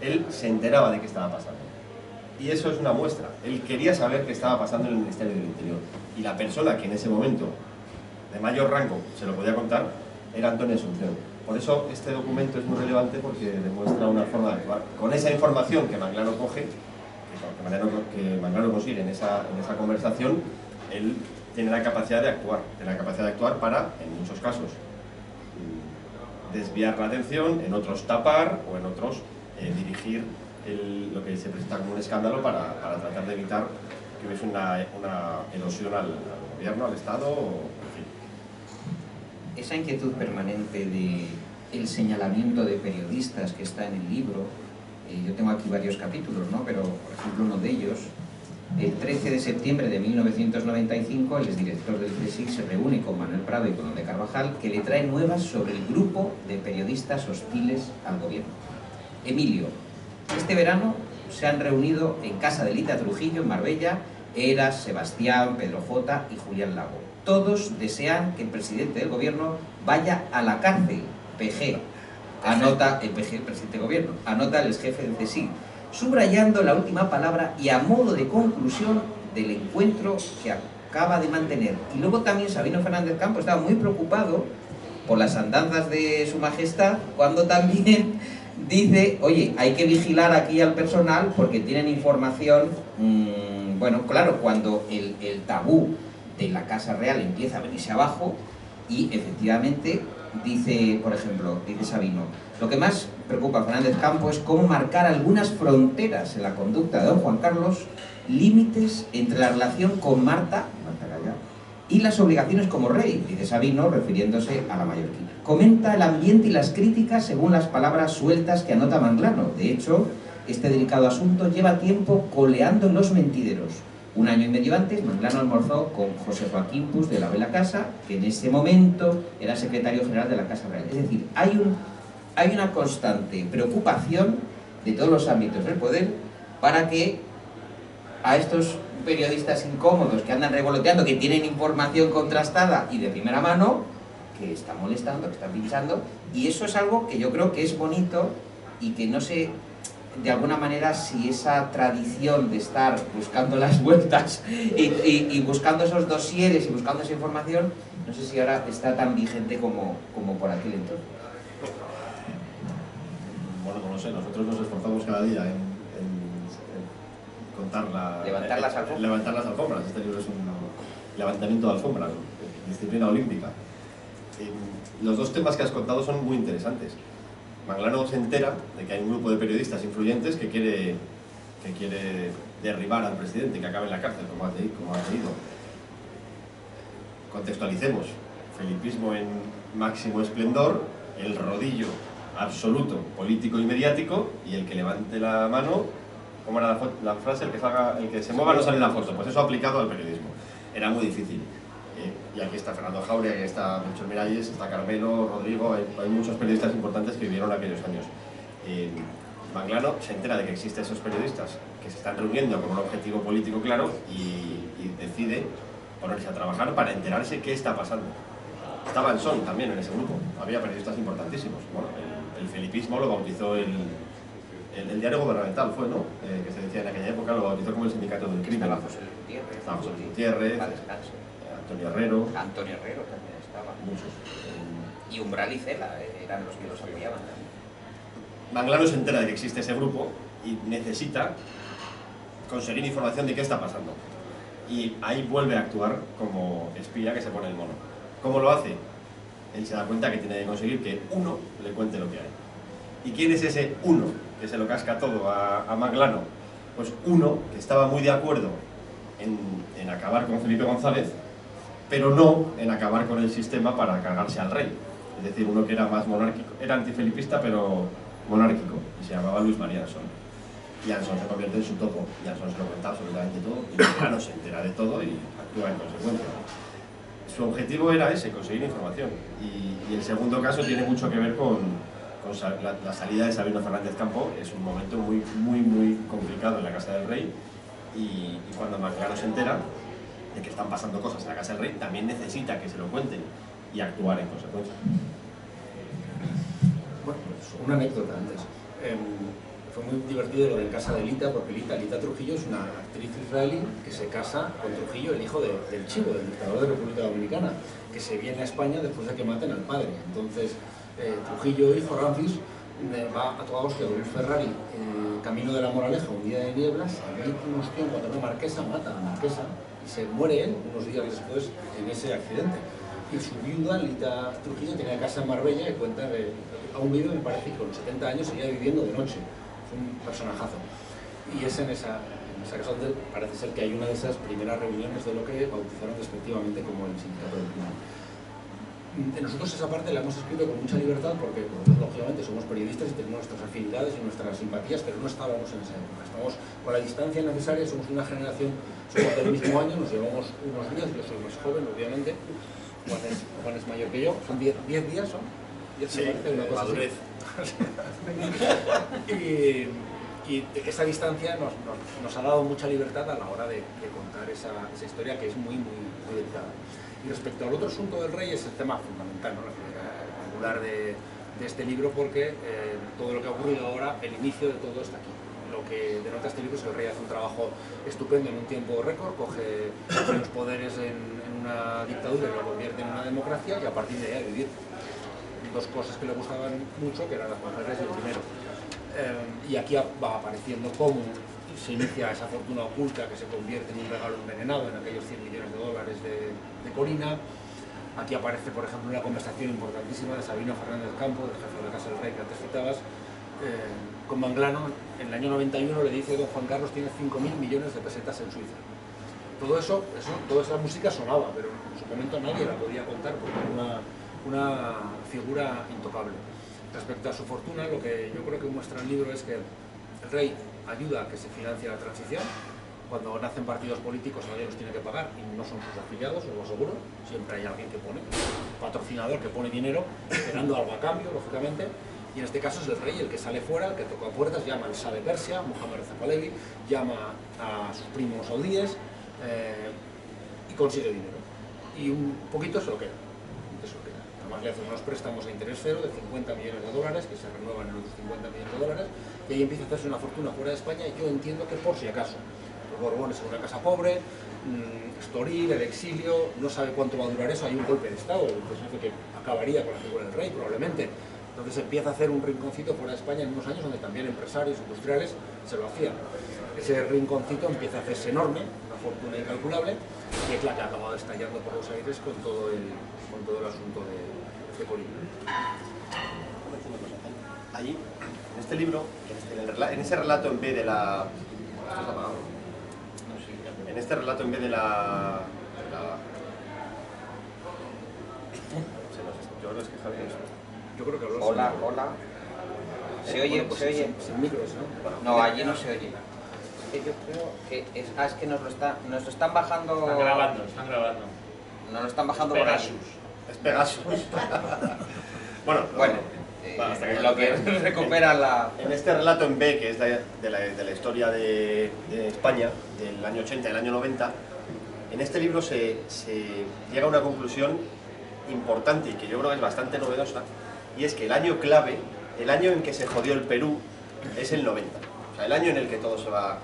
él se enteraba de qué estaba pasando. Y eso es una muestra. Él quería saber qué estaba pasando en el Ministerio del Interior. Y la persona que en ese momento, de mayor rango, se lo podía contar, era Antonio Asunción. Por eso este documento es muy relevante porque demuestra una forma de actuar. Con esa información que Manglano coge, que Manglano consigue en esa conversación, él tiene la capacidad de actuar para, en muchos casos, desviar la atención, en otros tapar o en otros dirigir lo que se presenta como un escándalo para tratar de evitar que hubiese una erosión al gobierno, al Estado, en fin. Esa inquietud permanente de el señalamiento de periodistas que está en el libro, yo tengo aquí varios capítulos, ¿no? Pero por ejemplo uno de ellos, el 13 de septiembre de 1995 el exdirector del CSIC se reúne con Manuel Prado y con Onde Carvajal, que le trae nuevas sobre el grupo de periodistas hostiles al gobierno. Emilio, este verano se han reunido en casa de Lita Trujillo en Marbella Eras, Sebastián, Pedro J. y Julián Lago. Todos desean que el presidente del gobierno vaya a la cárcel. PG, anota el PG, el presidente del gobierno, anota el exjefe del CSIC, subrayando la última palabra y a modo de conclusión del encuentro que acaba de mantener. Y luego también Sabino Fernández Campo estaba muy preocupado por las andanzas de su majestad, cuando también dice, oye, hay que vigilar aquí al personal porque tienen información, bueno, claro, cuando el tabú de la Casa Real empieza a venirse abajo, y efectivamente dice, por ejemplo, dice Sabino, lo que más preocupa a Fernández Campo es cómo marcar algunas fronteras en la conducta de don Juan Carlos, límites entre la relación con Marta Gaya, y las obligaciones como rey, dice Sabino, refiriéndose a la mallorquina. Comenta el ambiente y las críticas según las palabras sueltas que anota Manglano. De hecho, este delicado asunto lleva tiempo coleando en los mentideros. Un año y medio antes, Manglano almorzó con José Joaquín Pus de la Bella Casa, que en ese momento era secretario general de la Casa Real. Es decir, hay una constante preocupación de todos los ámbitos del poder para que a estos periodistas incómodos que andan revoloteando, que tienen información contrastada y de primera mano, que están molestando, que están pinchando, y eso es algo que yo creo que es bonito y que no sé, de alguna manera, si esa tradición de estar buscando las vueltas y buscando esos dosieres y buscando esa información, no sé si ahora está tan vigente como por aquel entonces. sé, nosotros nos esforzamos cada día en contar levantar las alfombras. Levantar las alfombras. Este libro es un levantamiento de alfombras, disciplina olímpica. Los dos temas que has contado son muy interesantes. Manglano se entera de que hay un grupo de periodistas influyentes que quiere derribar al presidente, que acabe en la cárcel, como has leído. Contextualicemos. Felipismo en máximo esplendor, el rodillo absoluto, político y mediático, y el que levante la mano, ¿cómo era la frase? El que se mueva no sale en la foto. Pues eso aplicado al periodismo. Era muy difícil. Y aquí está Fernando Jauregui, aquí está Melchor Miralles, está Carmelo, Rodrigo, hay muchos periodistas importantes que vivieron aquellos años. Manglano se entera de que existen esos periodistas que se están reuniendo con un objetivo político claro y decide ponerse a trabajar para enterarse qué está pasando. Estaba el Son también en ese grupo, había periodistas importantísimos. Bueno, el felipismo lo bautizó el diario gubernamental, fue, ¿no? Que se decía en aquella época, lo bautizó como el sindicato del crimen. Estaba José Luis Gutiérrez. Estaba José Luis Gutiérrez, Antonio Herrero. Antonio Herrero también estaba. Muchos. Y Umbral y Cela eran los que los apoyaban también. Manglano se entera de que existe ese grupo y necesita conseguir información de qué está pasando. Y ahí vuelve a actuar como espía que se pone el mono. ¿Cómo lo hace? Él se da cuenta que tiene que conseguir que uno le cuente lo que hay. ¿Y quién es ese uno que se lo casca todo a Manglano? Pues uno que estaba muy de acuerdo en acabar con Felipe González, pero no en acabar con el sistema para cargarse al rey. Es decir, uno que era más monárquico, era antifelipista pero monárquico, y se llamaba Luis María Anson. Y Anson se convierte en su topo, y Anson se lo cuenta absolutamente todo, y Manglano se entera de todo y actúa en consecuencia. Su objetivo era ese, conseguir información. Y el segundo caso tiene mucho que ver con la salida de Sabino Fernández Campo. Es un momento muy, muy, muy complicado en la Casa del Rey, y cuando Manglano se entera de que están pasando cosas en la Casa del Rey, también necesita que se lo cuenten y actuar en consecuencia. Bueno, pues una anécdota antes. Fue muy divertido lo de Casa de Lita, porque Lita Trujillo es una actriz israelí que se casa con Trujillo, el hijo del Chivo, del dictador de República Dominicana, que se viene a España después de que maten al padre. Entonces, Trujillo, hijo Ramfis, va a toda hostia con un Ferrari camino de la Moraleja un día de nieblas, y un ostión cuando una marquesa mata a la marquesa y se muere él unos días después en ese accidente. Y su viuda, Lita Trujillo, tenía casa en Marbella y cuenta que aún vive, me parece, con 70 años seguía viviendo de noche. Es un personajazo. Y es en esa casa donde parece ser que hay una de esas primeras reuniones de lo que bautizaron respectivamente como el sindicato del crimen. Nosotros esa parte la hemos escrito con mucha libertad porque nosotros, lógicamente, somos periodistas y tenemos nuestras afinidades y nuestras simpatías, pero no estábamos en esa época. Estamos con la distancia necesaria, somos una generación, somos del mismo año, nos llevamos unos días, yo soy más joven, obviamente, Juan es mayor que yo, son 10 días, ¿son? 10, sí, una cosa madurez. Y esa distancia nos ha dado mucha libertad a la hora de contar esa historia que es muy, muy, muy delicada. Y respecto al otro asunto del rey, es el tema fundamental, ¿no? La piedra angular de este libro, porque todo lo que ha ocurrido ahora, el inicio de todo está aquí. Lo que denota este libro es que el rey hace un trabajo estupendo en un tiempo récord, coge los poderes en una dictadura y lo convierte en una democracia, y a partir de ahí a vivir. Dos cosas que le gustaban mucho, que eran las mujeres y el dinero. Y aquí va apareciendo cómo se inicia esa fortuna oculta que se convierte en un regalo envenenado en aquellos $100 millones de Corina. Aquí aparece, por ejemplo, una conversación importantísima de Sabino Fernández Campo, el jefe de la Casa del Rey que antes citabas, con Manglano. En el año 91 le dice que don Juan Carlos tiene 5.000 millones de pesetas en Suiza. Todo eso, toda esa música sonaba, pero en su momento nadie la podía contar porque era una figura intocable. Respecto a su fortuna, lo que yo creo que muestra el libro es que el rey ayuda a que se financie la transición. Cuando nacen partidos políticos nadie los tiene que pagar y no son sus afiliados, os lo aseguro. Siempre hay alguien que pone, un patrocinador que pone dinero, esperando algo a cambio, lógicamente. Y en este caso es el rey el que sale fuera, el que toca puertas, llama al Shah de Persia, Mohammad Reza Pahlavi, llama a sus primos saudíes y consigue dinero. Y un poquito se lo queda. Además le hacen unos préstamos a interés cero de $50 millones que se renuevan en otros $50 millones, y ahí empieza a hacerse una fortuna fuera de España. Y yo entiendo que por si acaso los Borbones en una casa pobre, Estoril, el exilio, no sabe cuánto va a durar eso, hay un golpe de estado, que acabaría con la figura del rey probablemente, Entonces empieza a hacer un rinconcito fuera de España en unos años donde también empresarios, industriales se lo hacían. Ese rinconcito empieza a hacerse enorme, una fortuna incalculable, y es la que ha acabado estallando por los aires con todo el asunto de Colín. Allí, en este libro, en ese relato en vez de la... ¿Esto está apagado? En este relato en vez de la... Yo creo que Javier... Yo creo que habló Hola, sin- hola. ¿Se oye? pues ¿Se oye? Sin micros, ¿no? No, allí no se oye. Yo creo que es que nos lo están bajando. Están grabando, están grabando. Nos lo están bajando por ahí. Pegasus. Es Pegasus. Bueno, Hasta que lo que recupera la. en este relato en B, que es de la historia de España, del año 80 y del año 90, en este libro se llega a una conclusión importante y que yo creo que es bastante novedosa, y es que el año clave, el año en que se jodió el Perú, es el 90. O sea, el año en el que todo se va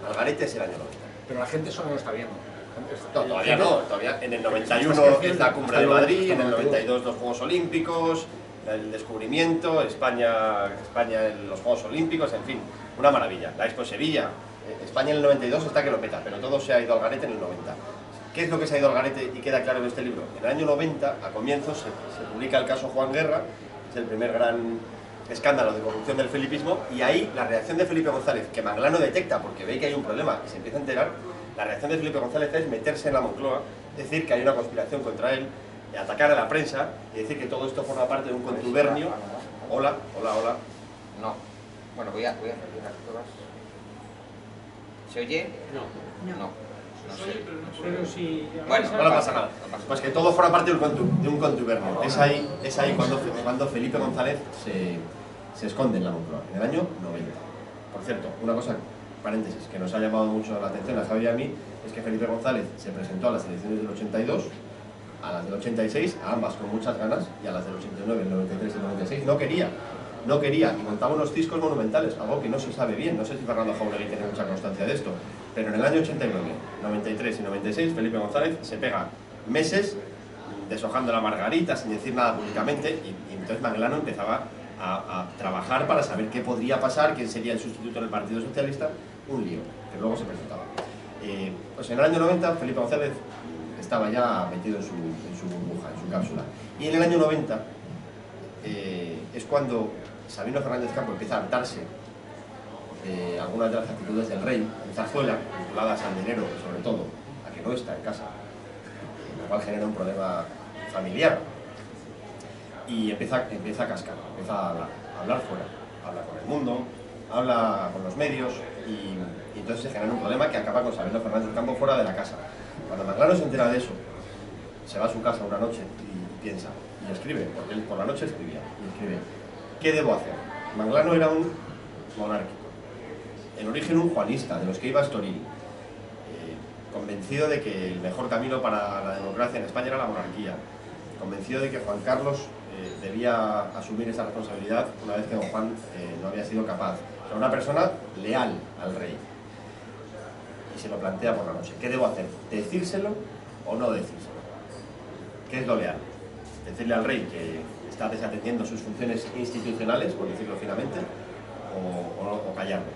al garete es el año 90. Pero la gente eso no lo está viendo. No, todavía no, todavía en el 91 es la cumbre de Madrid, en el 92 los Juegos Olímpicos, el descubrimiento, España en los Juegos Olímpicos, en fin, una maravilla. La Expo Sevilla, España en el 92 está que lo peta, pero todo se ha ido al garete en el 90. ¿Qué es lo que se ha ido al garete y queda claro en este libro? En el año 90, a comienzos, se publica el caso Juan Guerra, es el primer gran escándalo de corrupción del felipismo, y ahí la reacción de Felipe González, que Manglano detecta porque ve que hay un problema y se empieza a enterar, la reacción de Felipe González es meterse en la Moncloa, decir que hay una conspiración contra él, atacar a la prensa y decir que todo esto forma parte de un contubernio. Hola. No. Bueno, voy a retirar todas. ¿Se oye? No. No. No sé. Pero si... Bueno, No pasa nada. Pues que todo forma parte de un contubernio. Es ahí cuando Felipe González se esconde en la Moncloa, en el año 90. Por cierto, una cosa, paréntesis, que nos ha llamado mucho la atención a Javi y a mí, es que Felipe González se presentó a las elecciones del 82, a las del 86, a ambas con muchas ganas, y a las del 89, el 93 y el 96 no quería, y montaba unos ciscos monumentales, algo que no se sabe bien. No sé si Fernando Jauregui tiene mucha constancia de esto, pero en el año 89, 93 y 96 Felipe González se pega meses deshojando la margarita sin decir nada públicamente, y entonces Manglano empezaba a trabajar para saber qué podría pasar, quién sería el sustituto del Partido Socialista, un lío, que luego se presentaba. Pues en el año 90 Felipe González estaba ya metido en su burbuja, en su cápsula, y en el año 90 es cuando Sabino Fernández Campo empieza a hartarse de algunas de las actitudes del rey en Zarzuela, vinculadas al dinero, sobre todo, a que no está en casa, lo cual genera un problema familiar, y empieza a cascar, empieza a hablar fuera, habla con el mundo, habla con los medios, y entonces se genera un problema que acaba con Sabino Fernández Campo fuera de la casa. Cuando Manglano se entera de eso, se va a su casa una noche y piensa, y escribe, porque él por la noche escribía, y escribe: ¿qué debo hacer? Manglano era un monárquico, en origen un juanista, de los que iba a Estoril, convencido de que el mejor camino para la democracia en España era la monarquía, convencido de que Juan Carlos debía asumir esa responsabilidad una vez que don Juan no había sido capaz. O sea, una persona leal al rey. Y se lo plantea por la noche. ¿Qué debo hacer? ¿Decírselo o no decírselo? ¿Qué es lo leal? ¿Decirle al rey que está desatendiendo sus funciones institucionales, por decirlo finamente, o callarlo?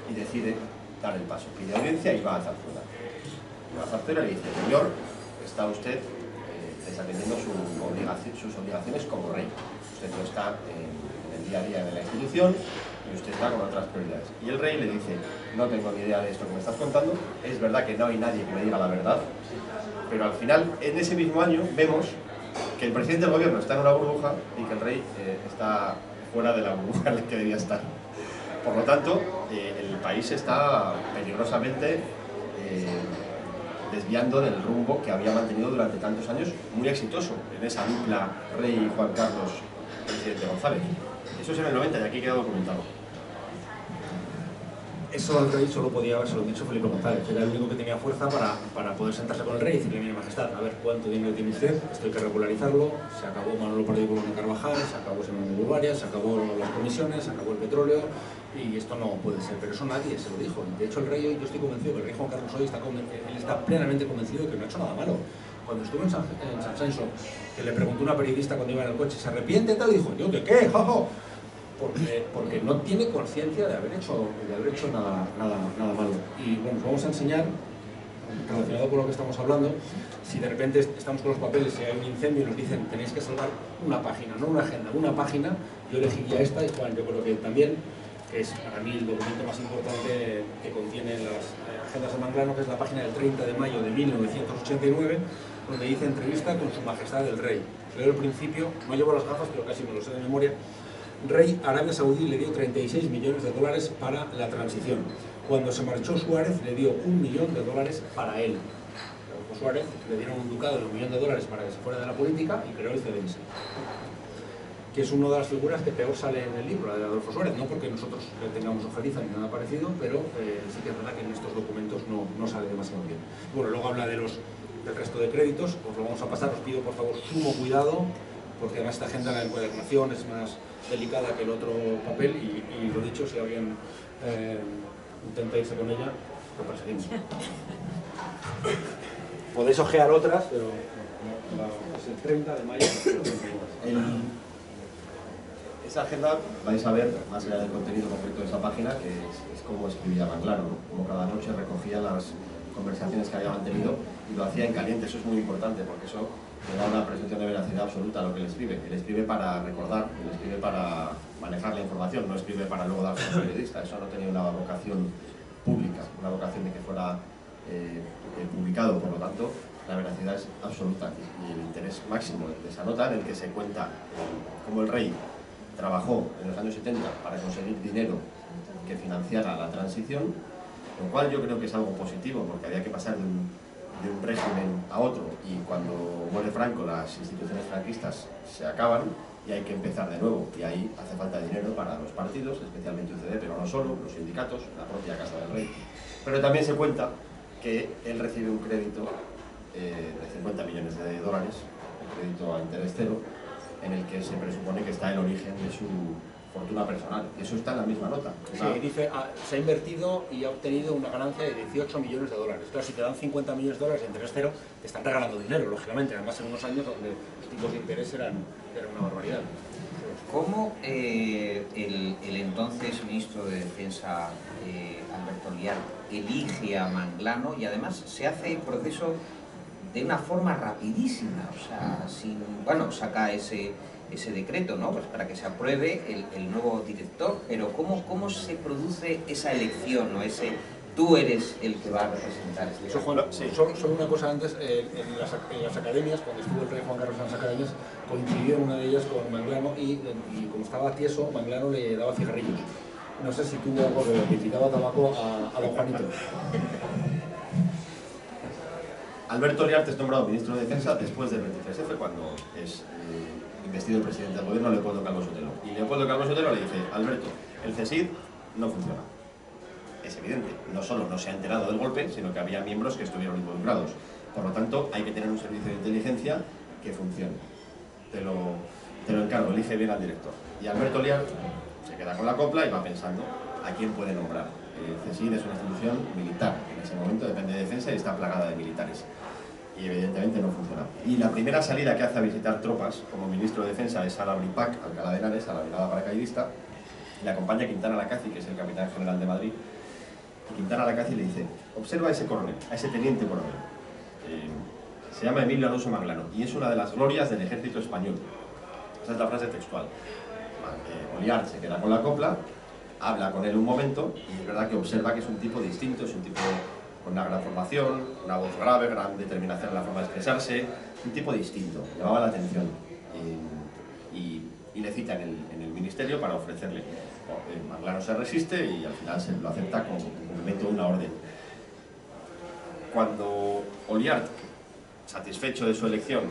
Y decide dar el paso. Pide audiencia y va a Zarzuela. Va a Zarzuela y le dice: señor, está usted desatendiendo sus obligaciones como rey. Usted no está en el día a día de la institución y usted está con otras prioridades. Y el rey le dice: no tengo ni idea de esto que me estás contando, es verdad que no hay nadie que me diga la verdad, pero al final, en ese mismo año, vemos que el presidente del gobierno está en una burbuja y que el rey está fuera de la burbuja en la que debía estar. Por lo tanto, el país está peligrosamente desviando del rumbo que había mantenido durante tantos años, muy exitoso en esa dupla rey Juan Carlos, presidente González. Eso es en el 90 y aquí queda documentado. Eso al rey solo podía habérselo dicho Felipe González, era el único que tenía fuerza para poder sentarse con el rey y decirle: mire, majestad, a ver cuánto dinero tiene usted, esto hay que regularizarlo, se acabó Manolo Pardo y Colón Carvajal, se acabó Simón de Bulgaria, se acabó las comisiones, se acabó el petróleo, y esto no puede ser. Pero eso nadie se lo dijo. De hecho, el rey hoy, yo estoy convencido que el rey Juan Carlos hoy él está plenamente convencido de que no ha hecho nada malo. cuando estuve en San Censo, que le preguntó una periodista cuando iba en el coche, ¿se arrepiente tal? Y dijo, ¿yo de qué? ¡Jojo! Porque no tiene conciencia de haber hecho nada malo. Y bueno, os vamos a enseñar, relacionado con lo que estamos hablando, si de repente estamos con los papeles y hay un incendio y nos dicen tenéis que salvar una página, no una agenda, una página, yo elegiría esta y Juan, yo creo que también, que es para mí el documento más importante que contiene las agendas de Manglano, que es la página del 30 de mayo de 1989, donde dice entrevista con su majestad el rey. Leo el principio, no llevo las gafas, pero casi me lo sé de memoria. Rey, Arabia Saudí le dio 36 millones de dólares para la transición. Cuando se marchó Suárez le dio $1 millón para él. A Suárez le dieron un ducado de $1 millón para que se fuera de la política y creó el CDS, que es una de las figuras que peor sale en el libro, la de Adolfo Suárez, no porque nosotros le tengamos ojeriza ni nada parecido, pero sí que es verdad que en estos documentos no sale demasiado bien. Bueno, luego habla del resto de créditos, os lo vamos a pasar, os pido por favor sumo cuidado, porque además esta agenda de la encuadernación es más delicada que el otro papel y lo dicho, si alguien intenta irse con ella, lo perseguimos. Podéis ojear otras, pero es el 30 de mayo. Esa agenda vais a ver, más allá del contenido concreto de esa página, que es como escribía Manglano, ¿no? Como cada noche recogía las conversaciones que había mantenido y lo hacía en caliente. Eso es muy importante porque eso le da una presunción de veracidad absoluta a lo que él escribe. Él escribe para recordar, él escribe para manejar la información, no escribe para luego darse a un periodista. Eso no tenía una vocación pública, una vocación de que fuera publicado. Por lo tanto, la veracidad es absoluta y el interés máximo de esa nota, en el que se cuenta cómo el rey trabajó en los años 70 para conseguir dinero que financiara la transición, lo cual yo creo que es algo positivo, porque había que pasar de un régimen a otro, y cuando muere Franco las instituciones franquistas se acaban y hay que empezar de nuevo, y ahí hace falta dinero para los partidos, especialmente UCD, pero no solo, los sindicatos, la propia Casa del Rey. Pero también se cuenta que él recibe un crédito de $50 millones, un crédito a interés cero, en el que se presupone que está el origen de su fortuna personal. Eso está en la misma nota. Sí, dice, se ha invertido y ha obtenido una ganancia de $18 millones. Claro, si te dan $50 millones de interés cero, te están regalando dinero, lógicamente, además en unos años donde los tipos de interés eran una barbaridad. ¿Cómo el entonces ministro de Defensa, Alberto Liar, elige a Manglano y además se hace el proceso de una forma rapidísima? O sea, saca ese decreto, ¿no? Pues para que se apruebe el nuevo director, pero ¿cómo se produce esa elección, o ese tú eres el que va a representar este Eso, Juan, sí. Solo una cosa antes, en las academias, cuando estuvo el rey Juan Carlos en las academias, coincidió en una de ellas con Manglano y como estaba tieso, Manglano le daba cigarrillos. No sé si tuvo algo que le quitaba tabaco a don Juanito. Alberto Liar es nombrado ministro de Defensa después del 23F, cuando es investido el presidente del gobierno, Leopoldo Calvo Sotelo. Y Leopoldo Calvo Sotelo le dice, Alberto, el CSID no funciona. Es evidente, no solo no se ha enterado del golpe, sino que había miembros que estuvieron involucrados. Por lo tanto, hay que tener un servicio de inteligencia que funcione. Te lo encargo, elige bien al director. Y Alberto Liar se queda con la copla y va pensando a quién puede nombrar. El CSID es una institución militar, en ese momento depende de defensa y está plagada de militares. Y evidentemente no funciona. Y la primera salida que hace a visitar tropas como ministro de Defensa es a la BRIPAC, Alcalá de Henares, a la brigada paracaidista, y le acompaña Quintana Lacazi, que es el capitán general de Madrid. Y Quintana Lacazi le dice, observa a ese coronel, a ese teniente coronel. Se llama Emilio Alonso Manglano y es una de las glorias del ejército español. Esa es la frase textual. Oliart se queda con la copla, habla con él un momento y es verdad que observa que es un tipo distinto, es un tipo con una gran formación, una voz grave, gran determinación en la forma de expresarse, un tipo distinto, llamaba la atención y le cita en el ministerio para ofrecerle. Manglano se resiste y al final se lo acepta como cumplimiento de una orden. Cuando Oliart, satisfecho de su elección,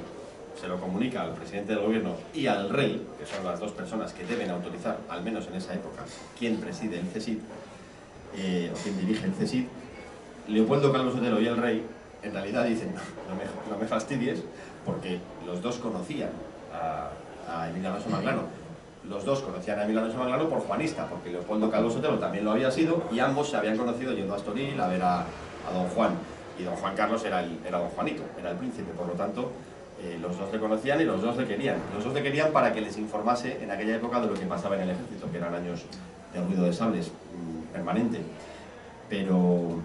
se lo comunica al presidente del gobierno y al rey, que son las dos personas que deben autorizar, al menos en esa época, quién preside el CSID, o quién dirige el CSID, Leopoldo Calvo Sotelo y el rey en realidad dicen, no me fastidies, porque los dos conocían a Emilio Alonso Manglano. Los dos conocían a Emilio Alonso Manglano por juanista, porque Leopoldo Calvo Sotelo también lo había sido, y ambos se habían conocido yendo a Estoril a ver a don Juan. y don Juan Carlos era don Juanito, era el príncipe, por lo tanto los dos le conocían y los dos le querían. Los dos le querían para que les informase en aquella época de lo que pasaba en el ejército, que eran años de ruido de sables permanente. Pero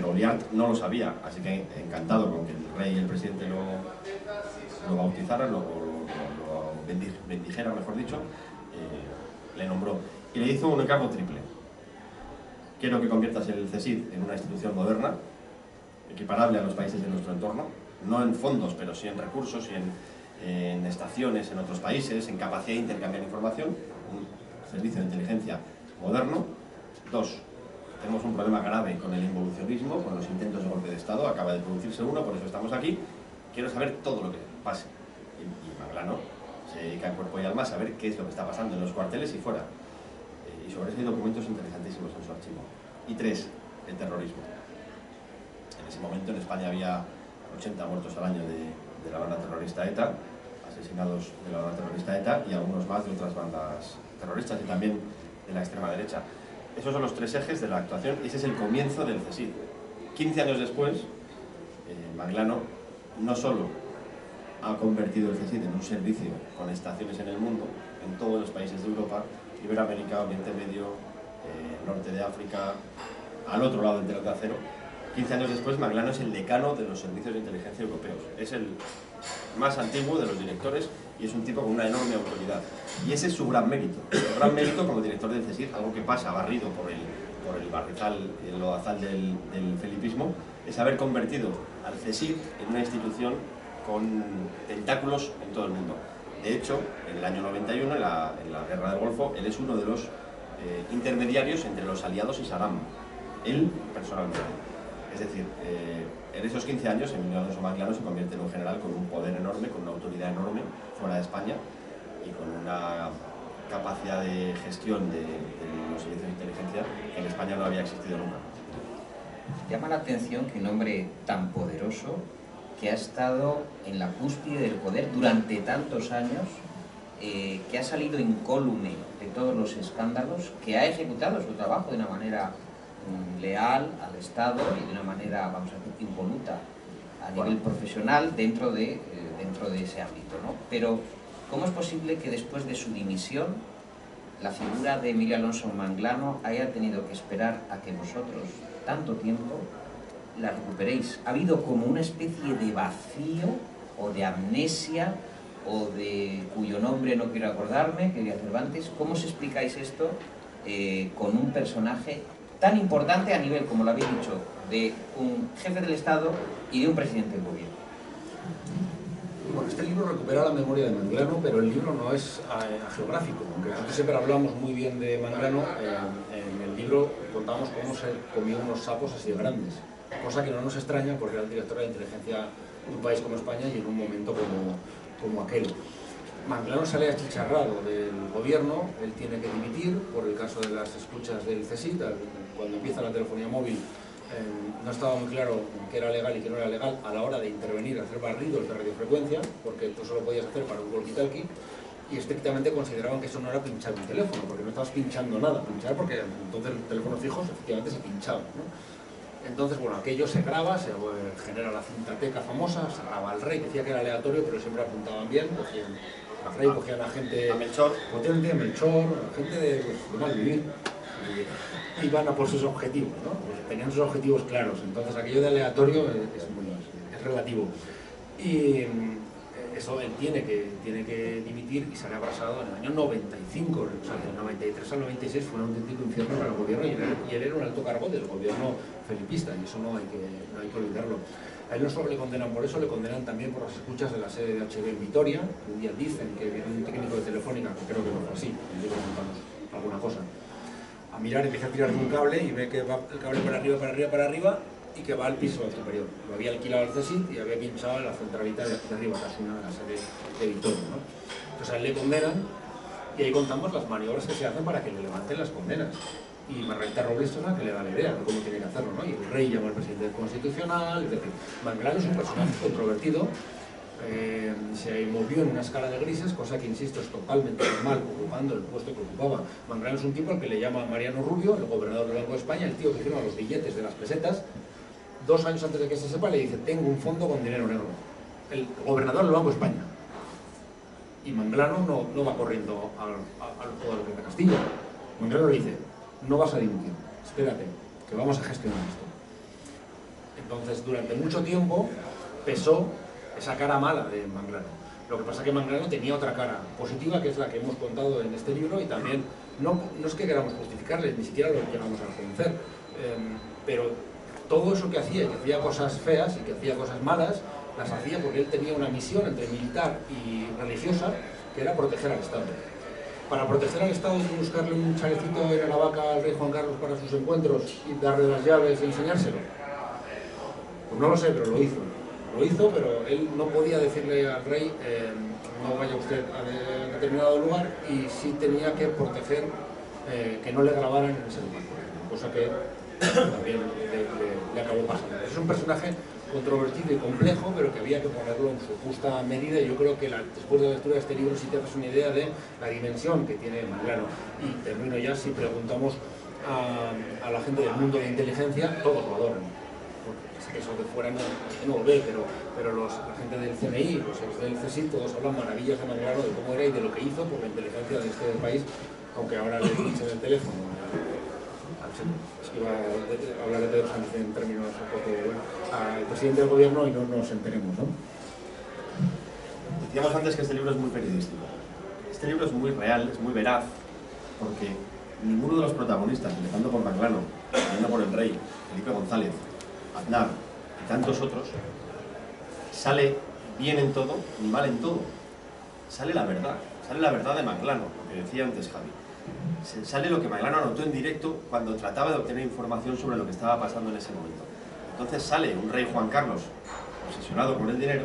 Oliart no lo sabía, así que encantado con que el rey y el presidente lo bautizaran, lo bendijeran, mejor dicho, le nombró. Y le hizo un encargo triple. Quiero que conviertas el CSIC en una institución moderna, equiparable a los países de nuestro entorno, no en fondos, pero sí en recursos y en estaciones en otros países, en capacidad de intercambiar información, un servicio de inteligencia moderno. 2. Tenemos un problema grave con el involucionismo, con los intentos de golpe de Estado, acaba de producirse uno, por eso estamos aquí. Quiero saber todo lo que pase. Y Manglano se dedica en cuerpo y alma a saber qué es lo que está pasando en los cuarteles y fuera. Y sobre eso hay documentos interesantísimos en su archivo. Y 3, el terrorismo. En ese momento en España había 80 muertos al año de la banda terrorista ETA, asesinados de la banda terrorista ETA y algunos más de otras bandas terroristas y también de la extrema derecha. Esos son los 3 ejes de la actuación y ese es el comienzo del CSIC. 15 años después, Manglano no solo ha convertido el CSIC en un servicio con estaciones en el mundo, en todos los países de Europa, Iberoamérica, Oriente Medio, Norte de África, al otro lado del telón de acero. 15 años después, Manglano es el decano de los servicios de inteligencia europeos. Es el más antiguo de los directores y es un tipo con una enorme autoridad. Y ese es su gran mérito. Su gran mérito como director del CSIC, algo que pasa barrido por el barrizal, el lodazal del felipismo, es haber convertido al CSIC en una institución con tentáculos en todo el mundo. De hecho, en el año 91, en la Guerra del Golfo, él es uno de los intermediarios entre los aliados y Saddam. Él, personalmente. Es decir, en esos 15 años, Emilio Alonso Manglano se convierte en un general con un poder enorme, con una autoridad enorme fuera de España y con una capacidad de gestión de los servicios de inteligencia que en España no había existido nunca. Llama la atención que un hombre tan poderoso, que ha estado en la cúspide del poder durante tantos años, que ha salido incólume de todos los escándalos, que ha ejecutado su trabajo de una manera leal al Estado y de una manera, vamos a decir, impoluta a nivel profesional dentro de ese ámbito, ¿no? Pero, ¿cómo es posible que después de su dimisión la figura de Emilio Alonso Manglano haya tenido que esperar a que vosotros, tanto tiempo, la recuperéis? ¿Ha habido como una especie de vacío o de amnesia o de cuyo nombre no quiero acordarme, que diría Cervantes? ¿Cómo os explicáis esto con un personaje tan importante a nivel, como lo habéis dicho, de un jefe del Estado y de un presidente del gobierno? Bueno, este libro recupera la memoria de Manglano, pero el libro no es geográfico. Aunque antes siempre hablamos muy bien de Manglano, en el libro contamos cómo se comió unos sapos así de grandes. Cosa que no nos extraña porque era el director de inteligencia de un país como España y en un momento como aquel. Manglano sale achicharrado del gobierno, él tiene que dimitir por el caso de las escuchas del CSIC. Cuando empieza la telefonía móvil no estaba muy claro qué era legal y qué no era legal a la hora de intervenir, hacer barridos de radiofrecuencia, porque tú solo podías hacer para un walkie-talkie, y estrictamente consideraban que eso no era pinchar un teléfono, porque no estabas pinchando nada, pinchar porque entonces los teléfonos fijos efectivamente se pinchaban, ¿no? Entonces, bueno, aquello se graba, se genera la cintateca famosa, se graba al rey, decía que era aleatorio, pero siempre apuntaban bien, cogían a rey, cogían a gente... A Melchor. Cogían a Melchor, a gente de mal vivir. Iban a por sus objetivos, ¿no? Tenían sus objetivos claros, entonces aquello de aleatorio es relativo. Y eso él tiene que dimitir y sale abrasado en el año 95, o sea, del 93 al 96 fue un auténtico infierno para el gobierno y él era un alto cargo del gobierno felipista y eso no hay que olvidarlo. A él no solo le condenan por eso, le condenan también por las escuchas de la sede de HB en Vitoria. Un día dicen que viene un técnico de Telefónica, que creo que no fue así, en el libro contamos alguna cosa, a mirar, empieza a tirar de un cable y ve que va el cable para arriba y que va al piso superior. Lo había alquilado el CSIC y había pinchado en la centralita de arriba, casi una de la sede de Vitoria, ¿no? Entonces a él le condenan y ahí contamos las maniobras que se hacen para que le levanten las condenas. Y Margarita Robles es la que le da la idea de cómo tiene que hacerlo, ¿no? Y el rey llama al presidente constitucional, es decir, Manglano es un personaje controvertido, se movió en una escala de grises, cosa que, insisto, es totalmente normal, ocupando el puesto que ocupaba. Manglano es un tipo al que le llama Mariano Rubio, el gobernador del Banco de España, el tío que firma los billetes de las pesetas, 2 años antes de que se sepa, le dice: tengo un fondo con dinero negro. El gobernador del Banco de España. Y Manglano no va corriendo al juego de Castilla. Manglano le dice: no vas a dimitir, espérate, que vamos a gestionar esto. Entonces, durante mucho tiempo pesó esa cara mala de Manglano. Lo que pasa es que Manglano tenía otra cara positiva, que es la que hemos contado en este libro, y también no es que queramos justificarle, ni siquiera lo llegamos a reconocer, pero todo eso que hacía cosas feas y que hacía cosas malas, las hacía porque él tenía una misión entre militar y religiosa, que era proteger al Estado. Para proteger al Estado y buscarle un chalecito en Aravaca al rey Juan Carlos para sus encuentros y darle las llaves y enseñárselo. Pues no lo sé, pero lo hizo. Lo hizo, pero él no podía decirle al rey: no vaya usted a determinado lugar, y sí tenía que proteger que no le grabaran en ese lugar, cosa que también le acabó pasando. Es un personaje controvertido y complejo, pero que había que ponerlo en su justa medida, y yo creo que después de la lectura de este libro sí te haces una idea de la dimensión que tiene Manglano. Y termino ya: si preguntamos a la gente del mundo de inteligencia, todos lo adoran. Sé que eso de fuera no lo ve, pero la gente del CNI, los del CSIC, todos hablan maravillas de Manglano, de cómo era y de lo que hizo por la inteligencia de este país, aunque ahora le dicen el teléfono. Es que iba a hablar de Pedro Sánchez en términos un poco, al presidente del gobierno, y no nos enteremos, ¿no? Decíamos antes que este libro es muy periodístico. Este libro es muy real, es muy veraz, porque ninguno de los protagonistas, empezando por Manglano, yendo por el rey, Felipe González, Aznar y tantos otros, sale bien en todo ni mal en todo. Sale la verdad de Manglano, lo que decía antes Javi. Sale lo que Manglano anotó en directo cuando trataba de obtener información sobre lo que estaba pasando en ese momento. Entonces sale un rey Juan Carlos obsesionado con el dinero,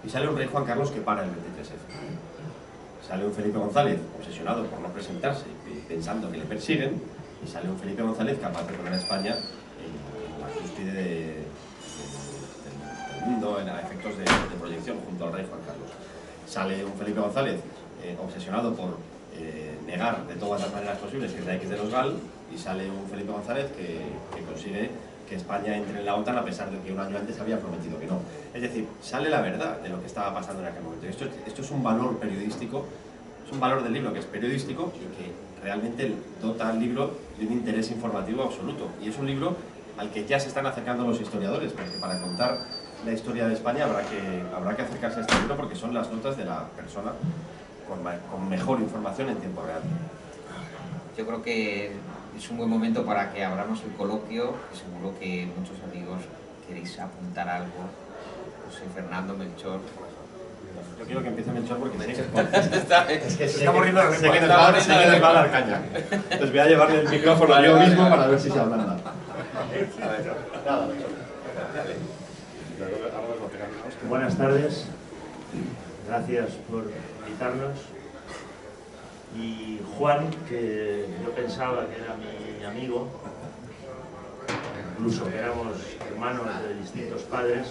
y sale un rey Juan Carlos que para el 23F. Sale un Felipe González obsesionado por no presentarse, pensando que le persiguen, y sale un Felipe González capaz de poner a España en la cúspide del mundo, a efectos de proyección, junto al rey Juan Carlos. Sale un Felipe González obsesionado por negar de todas las maneras posibles que es la X de los GAL, y sale un Felipe González que consigue que España entre en la OTAN, a pesar de que un año antes había prometido que no. Es decir, sale la verdad de lo que estaba pasando en aquel momento. Esto es un valor periodístico, es un valor del libro que es periodístico y que realmente dota al libro de un interés informativo absoluto. Y es un libro al que ya se están acercando los historiadores, porque para contar la historia de España habrá que acercarse a este libro, porque son las notas de la persona con mejor información en tiempo real. Yo creo que es un buen momento para que abramos el coloquio, que seguro que muchos amigos queréis apuntar algo. José Fernando, Melchor. Yo quiero que empiece Melchor porque sé que Se está muriendo la sé que lengua. nos va a dar caña. Entonces voy a llevarle el micrófono yo mismo para ver si se ablanda. Buenas tardes, gracias por invitarnos. Y Juan, que yo pensaba que era mi amigo, incluso que éramos hermanos de distintos padres,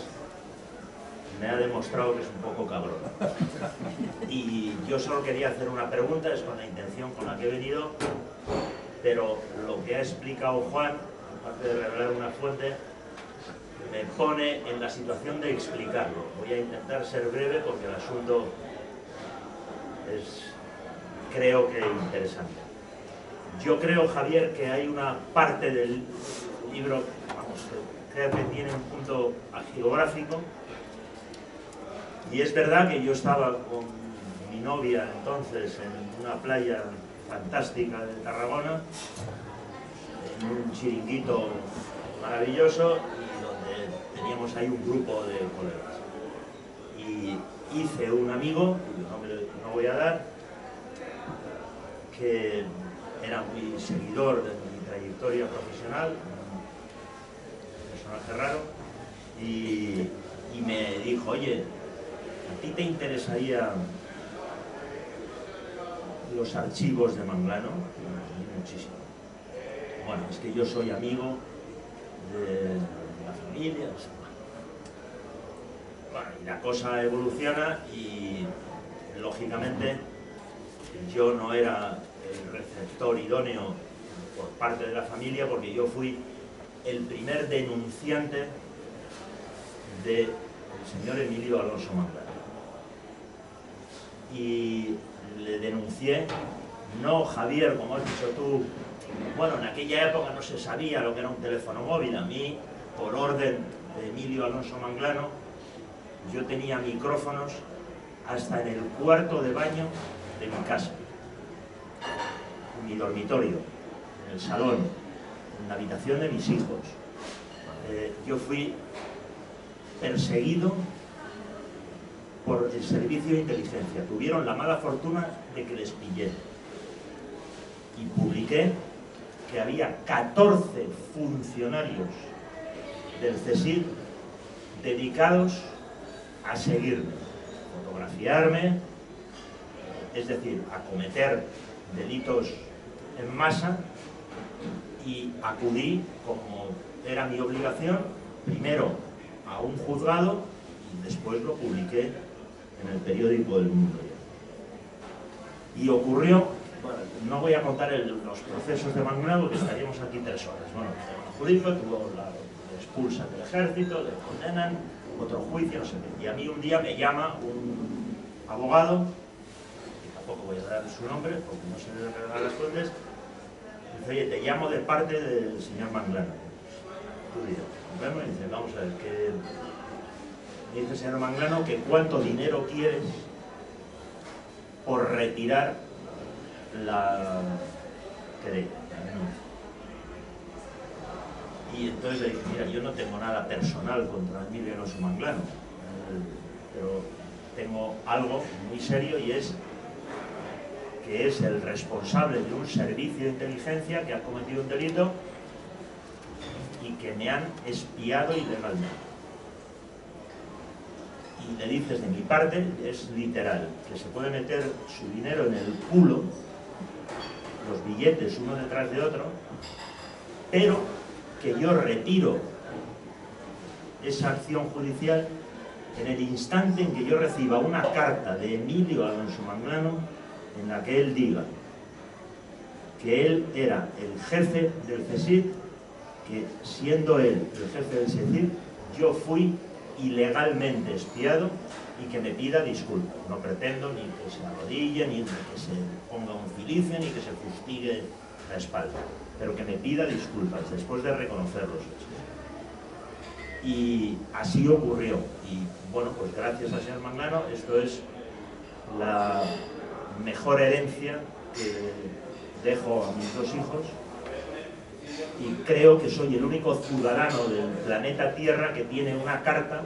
me ha demostrado que es un poco cabrón. Y yo solo quería hacer una pregunta, es con la intención con la que he venido, pero lo que ha explicado Juan, aparte de revelar una fuente, me pone en la situación de explicarlo. Voy a intentar ser breve porque el asunto es, creo que, interesante. Yo creo, Javier, que hay una parte del libro, vamos, que creo que tiene un punto geográfico, y es verdad que yo estaba con mi novia entonces en una playa fantástica de Tarragona, en un chiringuito maravilloso, teníamos ahí un grupo de colegas. Y hice un amigo, cuyo nombre no voy a dar, que era muy seguidor de mi trayectoria profesional, un personaje raro, y me dijo: oye, ¿a ti te interesaría los archivos de Manglano? Y muchísimo. Bueno, es que yo soy amigo de la familia, o sea, bueno, y la cosa evoluciona y lógicamente yo no era el receptor idóneo por parte de la familia, porque yo fui el primer denunciante del señor Emilio Alonso Manglano. Y le denuncié, no Javier, como has dicho tú, bueno, en aquella época no se sabía lo que era un teléfono móvil. A mí, por orden de Emilio Alonso Manglano, yo tenía micrófonos hasta en el cuarto de baño de mi casa, en mi dormitorio, en el salón, en la habitación de mis hijos. Yo fui perseguido por el servicio de inteligencia. Tuvieron la mala fortuna de que les pillé. Y publiqué que había 14 funcionarios del CSIC dedicados a seguirme, fotografiarme, es decir, a cometer delitos en masa, y acudí, como era mi obligación, primero a un juzgado y después lo publiqué en el periódico El Mundo. Y ocurrió, bueno, no voy a contar los procesos de Manglano, que estaríamos aquí 3 horas. Bueno, un juicio, le expulsan del ejército, le condenan, otro juicio, no sé qué. Y a mí un día me llama un abogado, que tampoco voy a dar su nombre porque no se debe revelar las fuentes, y dice: oye, te llamo de parte del señor Manglano. Tú dirás, y dice: vamos a ver, que me dice el señor Manglano que cuánto dinero quieres por retirar la querella. Y entonces le dije: mira, yo no tengo nada personal contra Emilio Alonso Manglano, pero tengo algo muy serio, y es que es el responsable de un servicio de inteligencia que ha cometido un delito y que me han espiado ilegalmente. Y le dices, de mi parte, es literal, que se puede meter su dinero en el culo, los billetes uno detrás de otro, pero que yo retiro esa acción judicial en el instante en que yo reciba una carta de Emilio Alonso Manglano en la que él diga que él era el jefe del CSIC, que siendo él el jefe del CSIC, yo fui ilegalmente espiado, y que me pida disculpas. No pretendo ni que se arrodille, ni que se ponga un cilicio, ni que se fustigue la espalda, pero que me pida disculpas después de reconocer los hechos. Y así ocurrió. Y bueno, pues gracias al señor Manglano, esto es la mejor herencia que dejo a mis 2 hijos, y creo que soy el único ciudadano del planeta Tierra que tiene una carta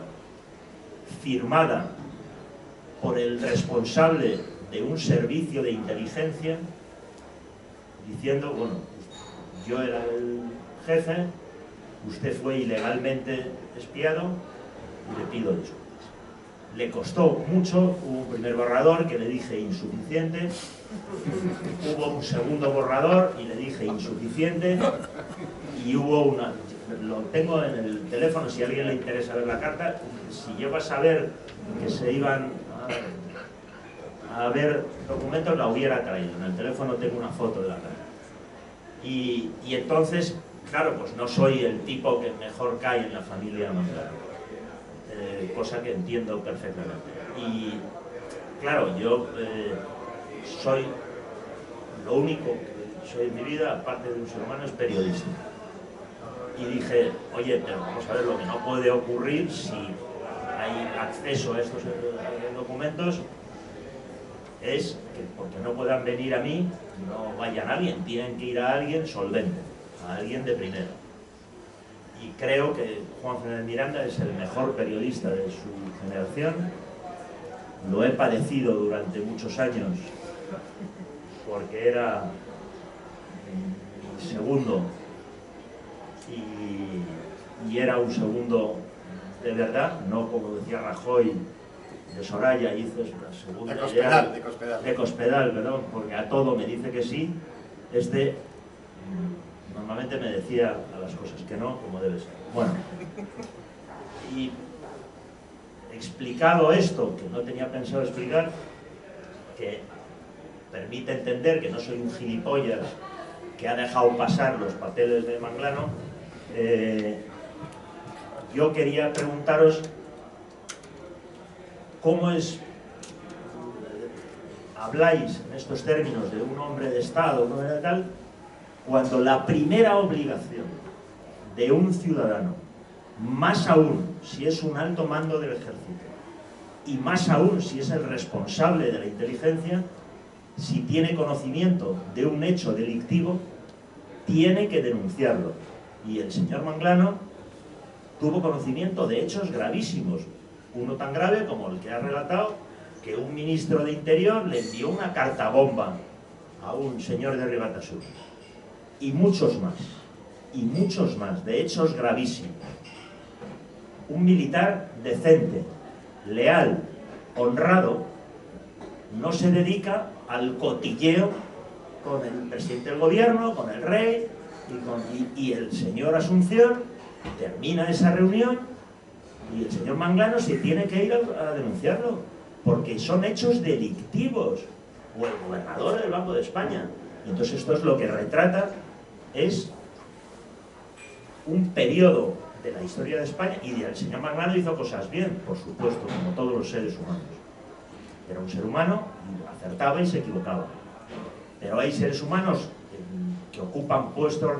firmada por el responsable de un servicio de inteligencia diciendo: bueno, yo era el jefe, usted fue ilegalmente espiado y le pido disculpas. Le costó mucho, hubo un primer borrador que le dije insuficiente, hubo un segundo borrador y le dije insuficiente, y hubo una... Lo tengo en el teléfono si a alguien le interesa ver la carta. Si llego a saber que se iban a ver documentos, la hubiera traído. En el teléfono tengo una foto de la carta. Y entonces, claro, pues no soy el tipo que mejor cae en la familia Manglano, cosa que entiendo perfectamente. Y claro, yo soy lo único que soy en mi vida, aparte de un ser humano, es periodista. Y dije: oye, pero vamos a ver, lo que no puede ocurrir si hay acceso a estos documentos es que, porque no puedan venir a mí, no vayan a alguien, tienen que ir a alguien solvente, a alguien de primera. Y creo que Juan Fernández Miranda es el mejor periodista de su generación. Lo he padecido durante muchos años porque era mi segundo, y era un segundo de verdad, no como decía Rajoy de Soraya, hizo una segunda de Cospedal, perdón, porque a todo me dice que sí. Normalmente me decía a las cosas que no, como debe ser. Bueno, y explicado esto, que no tenía pensado explicar, que permite entender que no soy un gilipollas que ha dejado pasar los papeles de Manglano, yo quería preguntaros ¿cómo habláis en estos términos de un hombre de Estado, un hombre de tal, cuando la primera obligación de un ciudadano, más aún si es un alto mando del ejército, y más aún si es el responsable de la inteligencia, si tiene conocimiento de un hecho delictivo, tiene que denunciarlo? Y el señor Manglano tuvo conocimiento de hechos gravísimos, uno tan grave como el que ha relatado, que un ministro de Interior le envió una carta bomba a un señor de Ribatasur, y muchos más, de hechos gravísimos. Un militar decente, leal, honrado, no se dedica al cotilleo con el presidente del gobierno, con el rey, y el señor Asunción termina esa reunión y el señor Manglano se tiene que ir a denunciarlo, porque son hechos delictivos, o el gobernador del Banco de España. Y entonces esto es lo que retrata, es un periodo de la historia de España, y el señor Manglano hizo cosas bien, por supuesto, como todos los seres humanos. Era un ser humano, y acertaba y se equivocaba. Pero hay seres humanos que ocupan puestos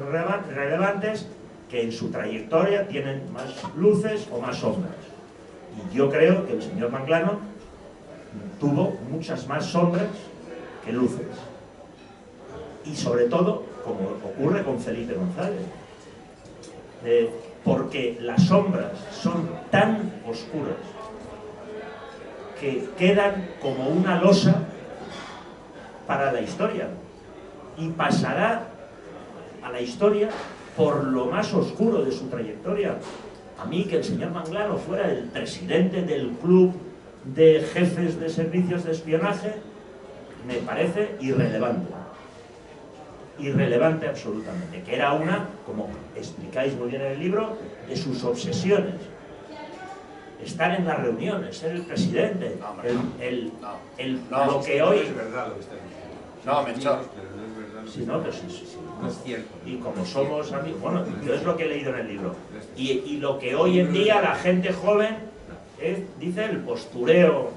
relevantes, que en su trayectoria tienen más luces o más sombras. Y yo creo que el señor Manglano tuvo muchas más sombras que luces. Y sobre todo, como ocurre con Felipe González, porque las sombras son tan oscuras que quedan como una losa para la historia, y pasará a la historia por lo más oscuro de su trayectoria. A mí, que el señor Manglano fuera el presidente del club de jefes de servicios de espionaje, me parece irrelevante. Irrelevante absolutamente, que era una, como explicáis muy bien en el libro, de sus obsesiones. Estar en las reuniones, ser el presidente, lo que hoy... No es verdad lo que está diciendo. No, Melchor. Sí, no, pero sí. No es cierto. Y como somos amigos, bueno, yo es lo que he leído en el libro. Y lo que hoy en día la gente joven dice el postureo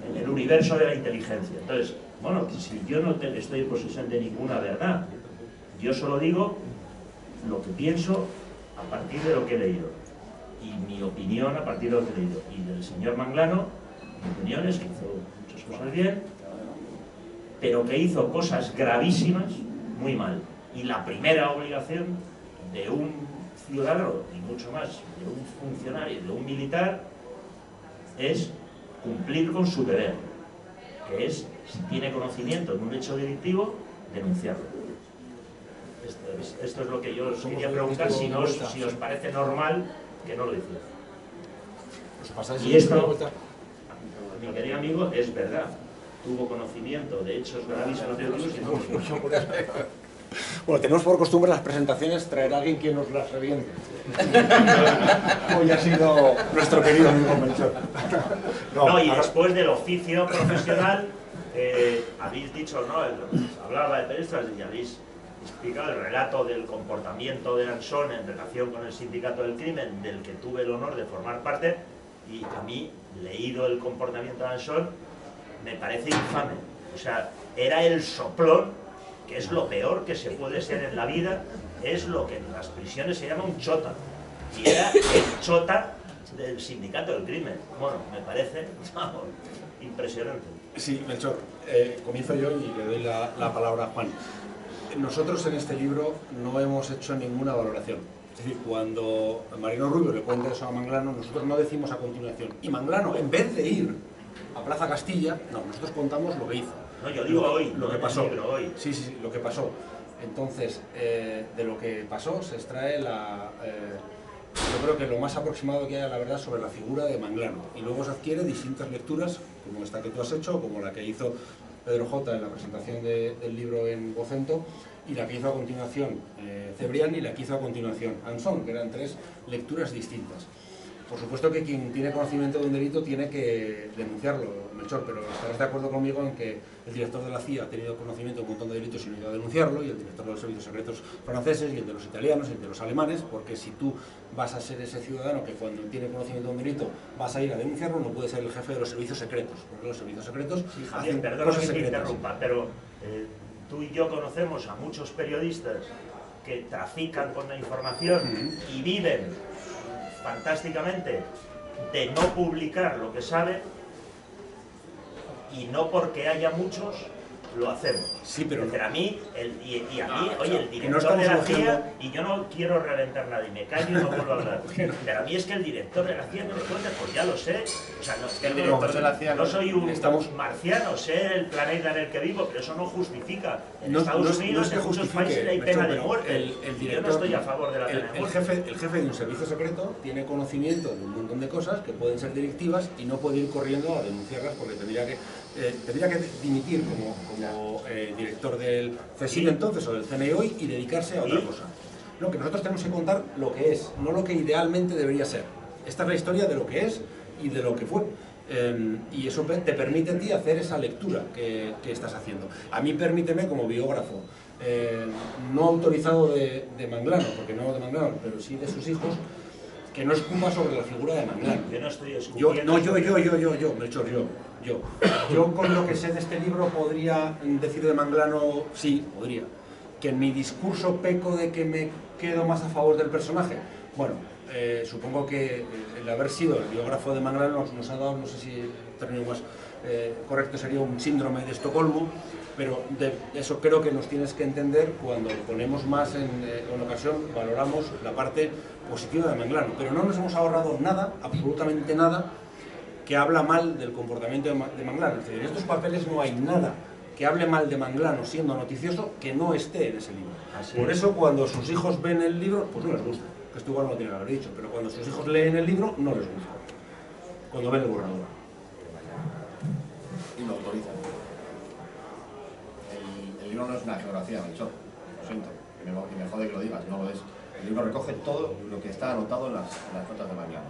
en el universo de la inteligencia. Entonces, bueno, si yo no estoy en posesión de ninguna verdad, yo solo digo lo que pienso a partir de lo que he leído, y mi opinión a partir de lo que he leído. Y del señor Manglano, mi opinión es que hizo muchas cosas bien, pero que hizo cosas gravísimas muy mal. Y la primera obligación de un ciudadano, y mucho más de un funcionario, de un militar, es cumplir con su deber, que es, si tiene conocimiento de un hecho delictivo, denunciarlo. Esto es lo que yo os quería preguntar, si os parece normal que no lo hiciera. Y esto, mi querido amigo, es verdad. Tuvo conocimiento de hechos gravísimos delictivos y no lo... Bueno, tenemos por costumbre las presentaciones traer a alguien que nos las reviente. Hoy ha sido nuestro querido amigo Melchor. No, y después del oficio profesional, habéis dicho, ¿no? Hablaba de periodistas y habéis explicado el relato del comportamiento de Ansón en relación con el sindicato del crimen, del que tuve el honor de formar parte, y a mí, leído el comportamiento de Ansón, me parece infame. O sea, era el soplón, que es lo peor que se puede ser en la vida, es lo que en las prisiones se llama un chota. Y era el chota del sindicato del crimen. Bueno, me parece, vamos, impresionante. Sí, Melchor, comienzo yo y le doy la palabra a Juan. Nosotros en este libro no hemos hecho ninguna valoración. Es decir, cuando Marino Rubio le cuenta eso a Manglano, nosotros no decimos a continuación. Y Manglano, en vez de ir a Plaza Castilla, no, nosotros contamos lo que hizo. No, yo digo hoy, lo que pasó. Libro, hoy. Sí, lo que pasó. Entonces, de lo que pasó se extrae yo creo que lo más aproximado que hay a la verdad sobre la figura de Manglano. Y luego se adquiere distintas lecturas, como esta que tú has hecho, como la que hizo Pedro J. en la presentación del libro en Vocento, y la que hizo a continuación Cebrián, y la que hizo a continuación Ansón, que eran tres lecturas distintas. Por supuesto que quien tiene conocimiento de un delito tiene que denunciarlo, Melchor, pero estarás de acuerdo conmigo en que el director de la CIA ha tenido conocimiento de un montón de delitos y no ha ido a denunciarlo, y el director de los servicios secretos franceses, y el de los italianos, y el de los alemanes, porque si tú vas a ser ese ciudadano que cuando tiene conocimiento de un delito vas a ir a denunciarlo, no puedes ser el jefe de los servicios secretos, porque los servicios secretos Sí, Javier, hacen perdona cosas que te secretas. interrumpa, pero tú y yo conocemos a muchos periodistas que trafican con la información y viven fantásticamente de no publicar lo que saben, y no porque haya muchos lo hacemos. Sí, pero a mí, oye, el no director estamos de la elogiando. CIA, y yo no quiero reventar a nadie, me callo y no vuelvo a hablar, pero a mí es que el director de la CIA me lo cuenta, pues ya lo sé, o sea, El director de la CIA no soy un estamos- marciano, sé el planeta en el que vivo, pero eso no justifica. En No Estados es Unidos, que en muchos justifique, países hay Melchor, pena de pero muerte. el Yo no director- estoy a favor de la pena de muerte. El jefe de un servicio secreto tiene conocimiento de un montón de cosas que pueden ser delictivas y no puede ir corriendo a denunciarlas porque tendría que dimitir como director del CSIC entonces o del CNI hoy y dedicarse a otra cosa. No, que nosotros tenemos que contar lo que es, no lo que idealmente debería ser. Esta es la historia de lo que es y de lo que fue. Y eso te permite a ti hacer esa lectura que estás haciendo. A mí permíteme, como biógrafo, no autorizado de Manglano, porque no de Manglano, pero sí de sus hijos, que no escupa sobre la figura de Manglano. Yo no estoy Yo, escupiendo. no, yo, Melchor, yo con lo que sé de este libro podría decir de Manglano, sí, podría, que en mi discurso peco de que me quedo más a favor del personaje. Bueno, supongo que el haber sido el biógrafo de Manglano nos ha dado, no sé si el término más correcto sería un síndrome de Estocolmo, pero de eso creo que nos tienes que entender cuando ponemos más en ocasión, valoramos la parte positiva de Manglano, pero no nos hemos ahorrado nada, absolutamente nada, que habla mal del comportamiento de Manglano. Es decir, en estos papeles no hay nada que hable mal de Manglano siendo noticioso que no esté en ese libro. Por eso cuando sus hijos ven el libro, pues no les gusta, que esto igual no lo tiene que haber dicho, pero cuando sus hijos leen el libro no les gusta, cuando ven el borrador. Y lo autorizan. El libro no es una geografía, Melchor, lo siento, y me jode que lo digas, no lo es. El libro recoge todo lo que está anotado en las notas de Manglano.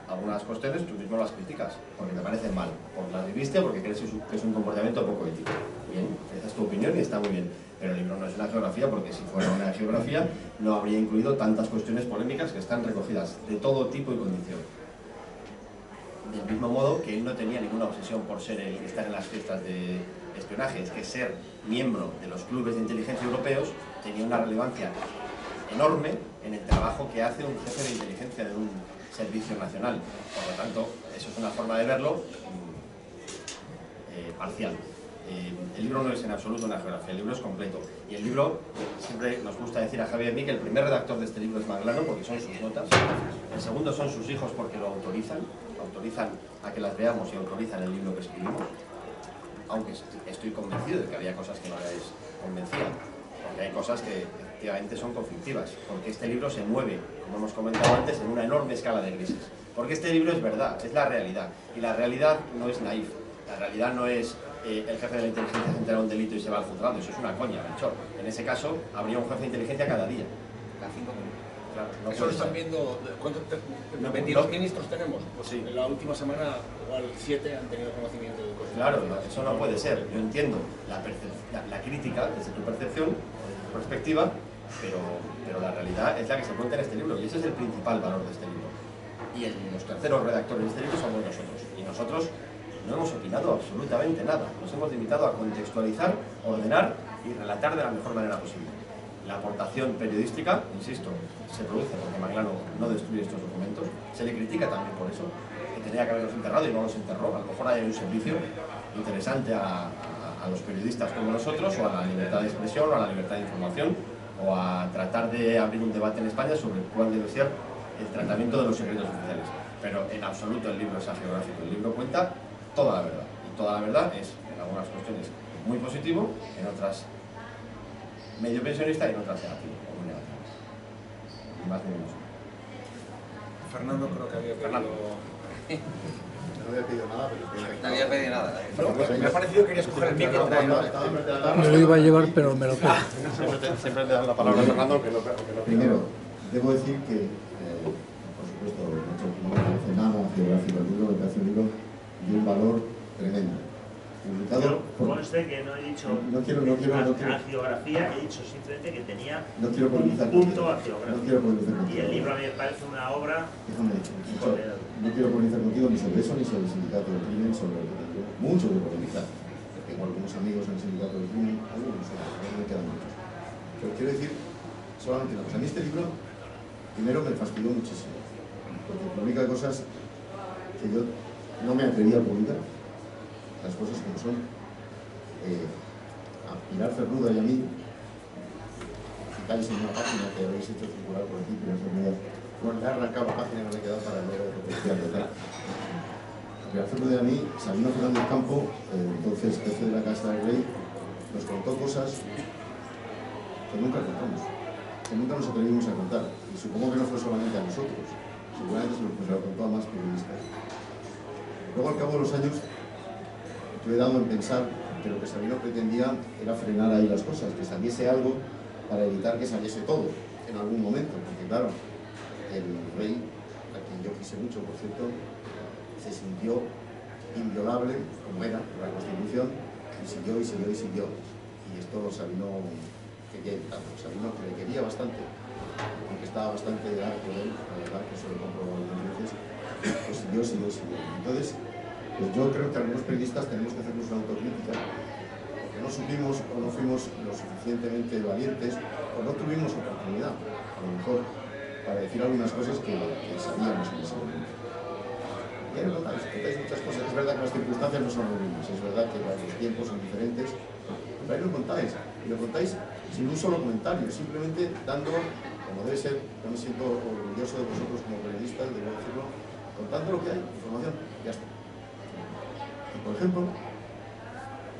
Algunas cuestiones tú mismo las criticas, porque te parecen mal, porque las viviste, porque crees que es un comportamiento poco ético. Bien, esa es tu opinión y está muy bien, pero el libro no es una geografía, porque si fuera una geografía no habría incluido tantas cuestiones polémicas que están recogidas de todo tipo y condición. Del mismo modo que él no tenía ninguna obsesión por estar en las fiestas de espionaje, es que ser miembro de los clubes de inteligencia europeos tenía una relevancia enorme en el trabajo que hace un jefe de inteligencia de un servicio nacional. Por lo tanto, eso es una forma de verlo parcial. El libro no es en absoluto una geografía, el libro es completo. Y el libro, siempre nos gusta decir a Javier y a mí que el primer redactor de este libro es Manglano, porque son sus notas. El segundo son sus hijos, porque lo autorizan a que las veamos y autorizan el libro que escribimos. Aunque estoy convencido de que había cosas que no les convencían, porque hay cosas que efectivamente son conflictivas, porque este libro se mueve, como hemos comentado antes, en una enorme escala de grises. Porque este libro es verdad, es la realidad, y la realidad no es naif, la realidad no es el jefe de la inteligencia se entera de un delito y se va al juzgado, eso es una coña, Melchor. En ese caso, habría un jefe de inteligencia cada día. Cada 5 minutos. Claro, no Eso lo puede están ser. viendo. ¿Cuántos? No, 22 no. ministros tenemos. Pues Sí. en la última semana, igual 7 han tenido conocimiento de cosas. Claro, eso no puede ser. Yo entiendo la crítica desde tu percepción, desde tu perspectiva, pero la realidad es la que se cuenta en este libro, y ese es el principal valor de este libro. Y los terceros redactores de este libro somos nosotros. Y nosotros no hemos opinado absolutamente nada. Nos hemos limitado a contextualizar, ordenar y relatar de la mejor manera posible. La aportación periodística, insisto, se produce porque Manglano no destruye estos documentos. Se le critica también por eso, que tenía que haberlos enterrado y no los enterró. A lo mejor hay un servicio interesante a los periodistas como nosotros, o a la libertad de expresión, o a la libertad de información, o a tratar de abrir un debate en España sobre cuál debe ser el tratamiento de los secretos oficiales. Pero en absoluto el libro es geográfico. El libro cuenta toda la verdad. Y toda la verdad es, en algunas cuestiones, muy positivo, en otras medio pensionista y en otras negativo, o muy negativo. Ni más ni menos. Fernando creo que había Fernando. No había pedido nada, pero... No había pedido nada. No, pues me ha parecido que querías coger el micro. Me lo iba a llevar, pero me lo quedo. Siempre le dan la palabra a Fernando, que no. Primero, debo decir que, por supuesto, mucho biográfico. El libro me parece un libro de un valor tremendo. Publicado por... Conste que no he dicho No quiero- hagiografía, he dicho simplemente que tenía No quiero un polemizar punto contigo. hagiográfico. No quiero polemizar Y contigo. el libro a mí me parece una obra. Déjame decir, no quiero polemizar contigo ni sobre eso ni sobre el sindicato del crimen, sobre lo que tengo mucho que polemizar. Tengo algunos amigos en el sindicato del crimen, algunos, no me quedan muchos. Pero quiero decir solamente una cosa. A mí este libro, primero me fastidió muchísimo, porque publica cosas que yo no me atrevía a publicar, las cosas como son. A Pilar Cernuda y a mí, citáis en una página que habéis hecho circular por aquí, Pilar Cernuda, bueno, le he arrancado la página que me he quedado para luego copiar de tal. Pilar Cernuda y a mí, Sabino Fernández Campo, entonces jefe de la Casa del Rey, nos contó cosas que nunca contamos, que nunca nos atrevimos a contar. Y supongo que no fue solamente a nosotros, seguramente se lo contó a más periodistas. Luego, al cabo de los años, yo he dado en pensar que lo que Sabino pretendía era frenar ahí las cosas, que saliese algo para evitar que saliese todo en algún momento, porque claro, el rey, a quien yo quise mucho, por cierto, se sintió inviolable, como era la Constitución, y siguió y siguió y siguió. Y esto Sabino quería evitarlo. Sabino, que le quería bastante, aunque estaba bastante harto de él, la verdad que eso lo compro algunas veces, pues siguió. Entonces, pues yo creo que algunos periodistas tenemos que hacernos una autocrítica, porque no supimos o no fuimos lo suficientemente valientes o no tuvimos oportunidad, a lo mejor, para decir algunas cosas que sabíamos en ese momento. Y ahí contáis muchas cosas. Es verdad que las circunstancias no son las mismas, es verdad que los tiempos son diferentes, pero ahí lo contáis, y lo contáis sin un solo comentario, simplemente dando, como debe ser, yo me siento orgulloso de vosotros como periodistas, debo decirlo, contando lo que hay, información, ya está. Y por ejemplo,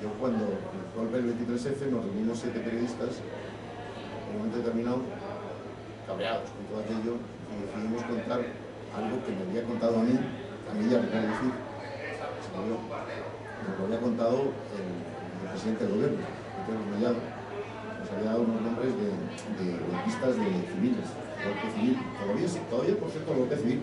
yo cuando el golpe del 23F nos reunimos 7 periodistas, en un momento determinado, cabreados con todo aquello, y decidimos contar algo que me había contado a mí ya me quiero decir, se murió, nos lo había contado el presidente del gobierno, Pedro Mellado, nos había dado unos nombres de golpistas de civiles, golpe civil, todavía por cierto el golpe civil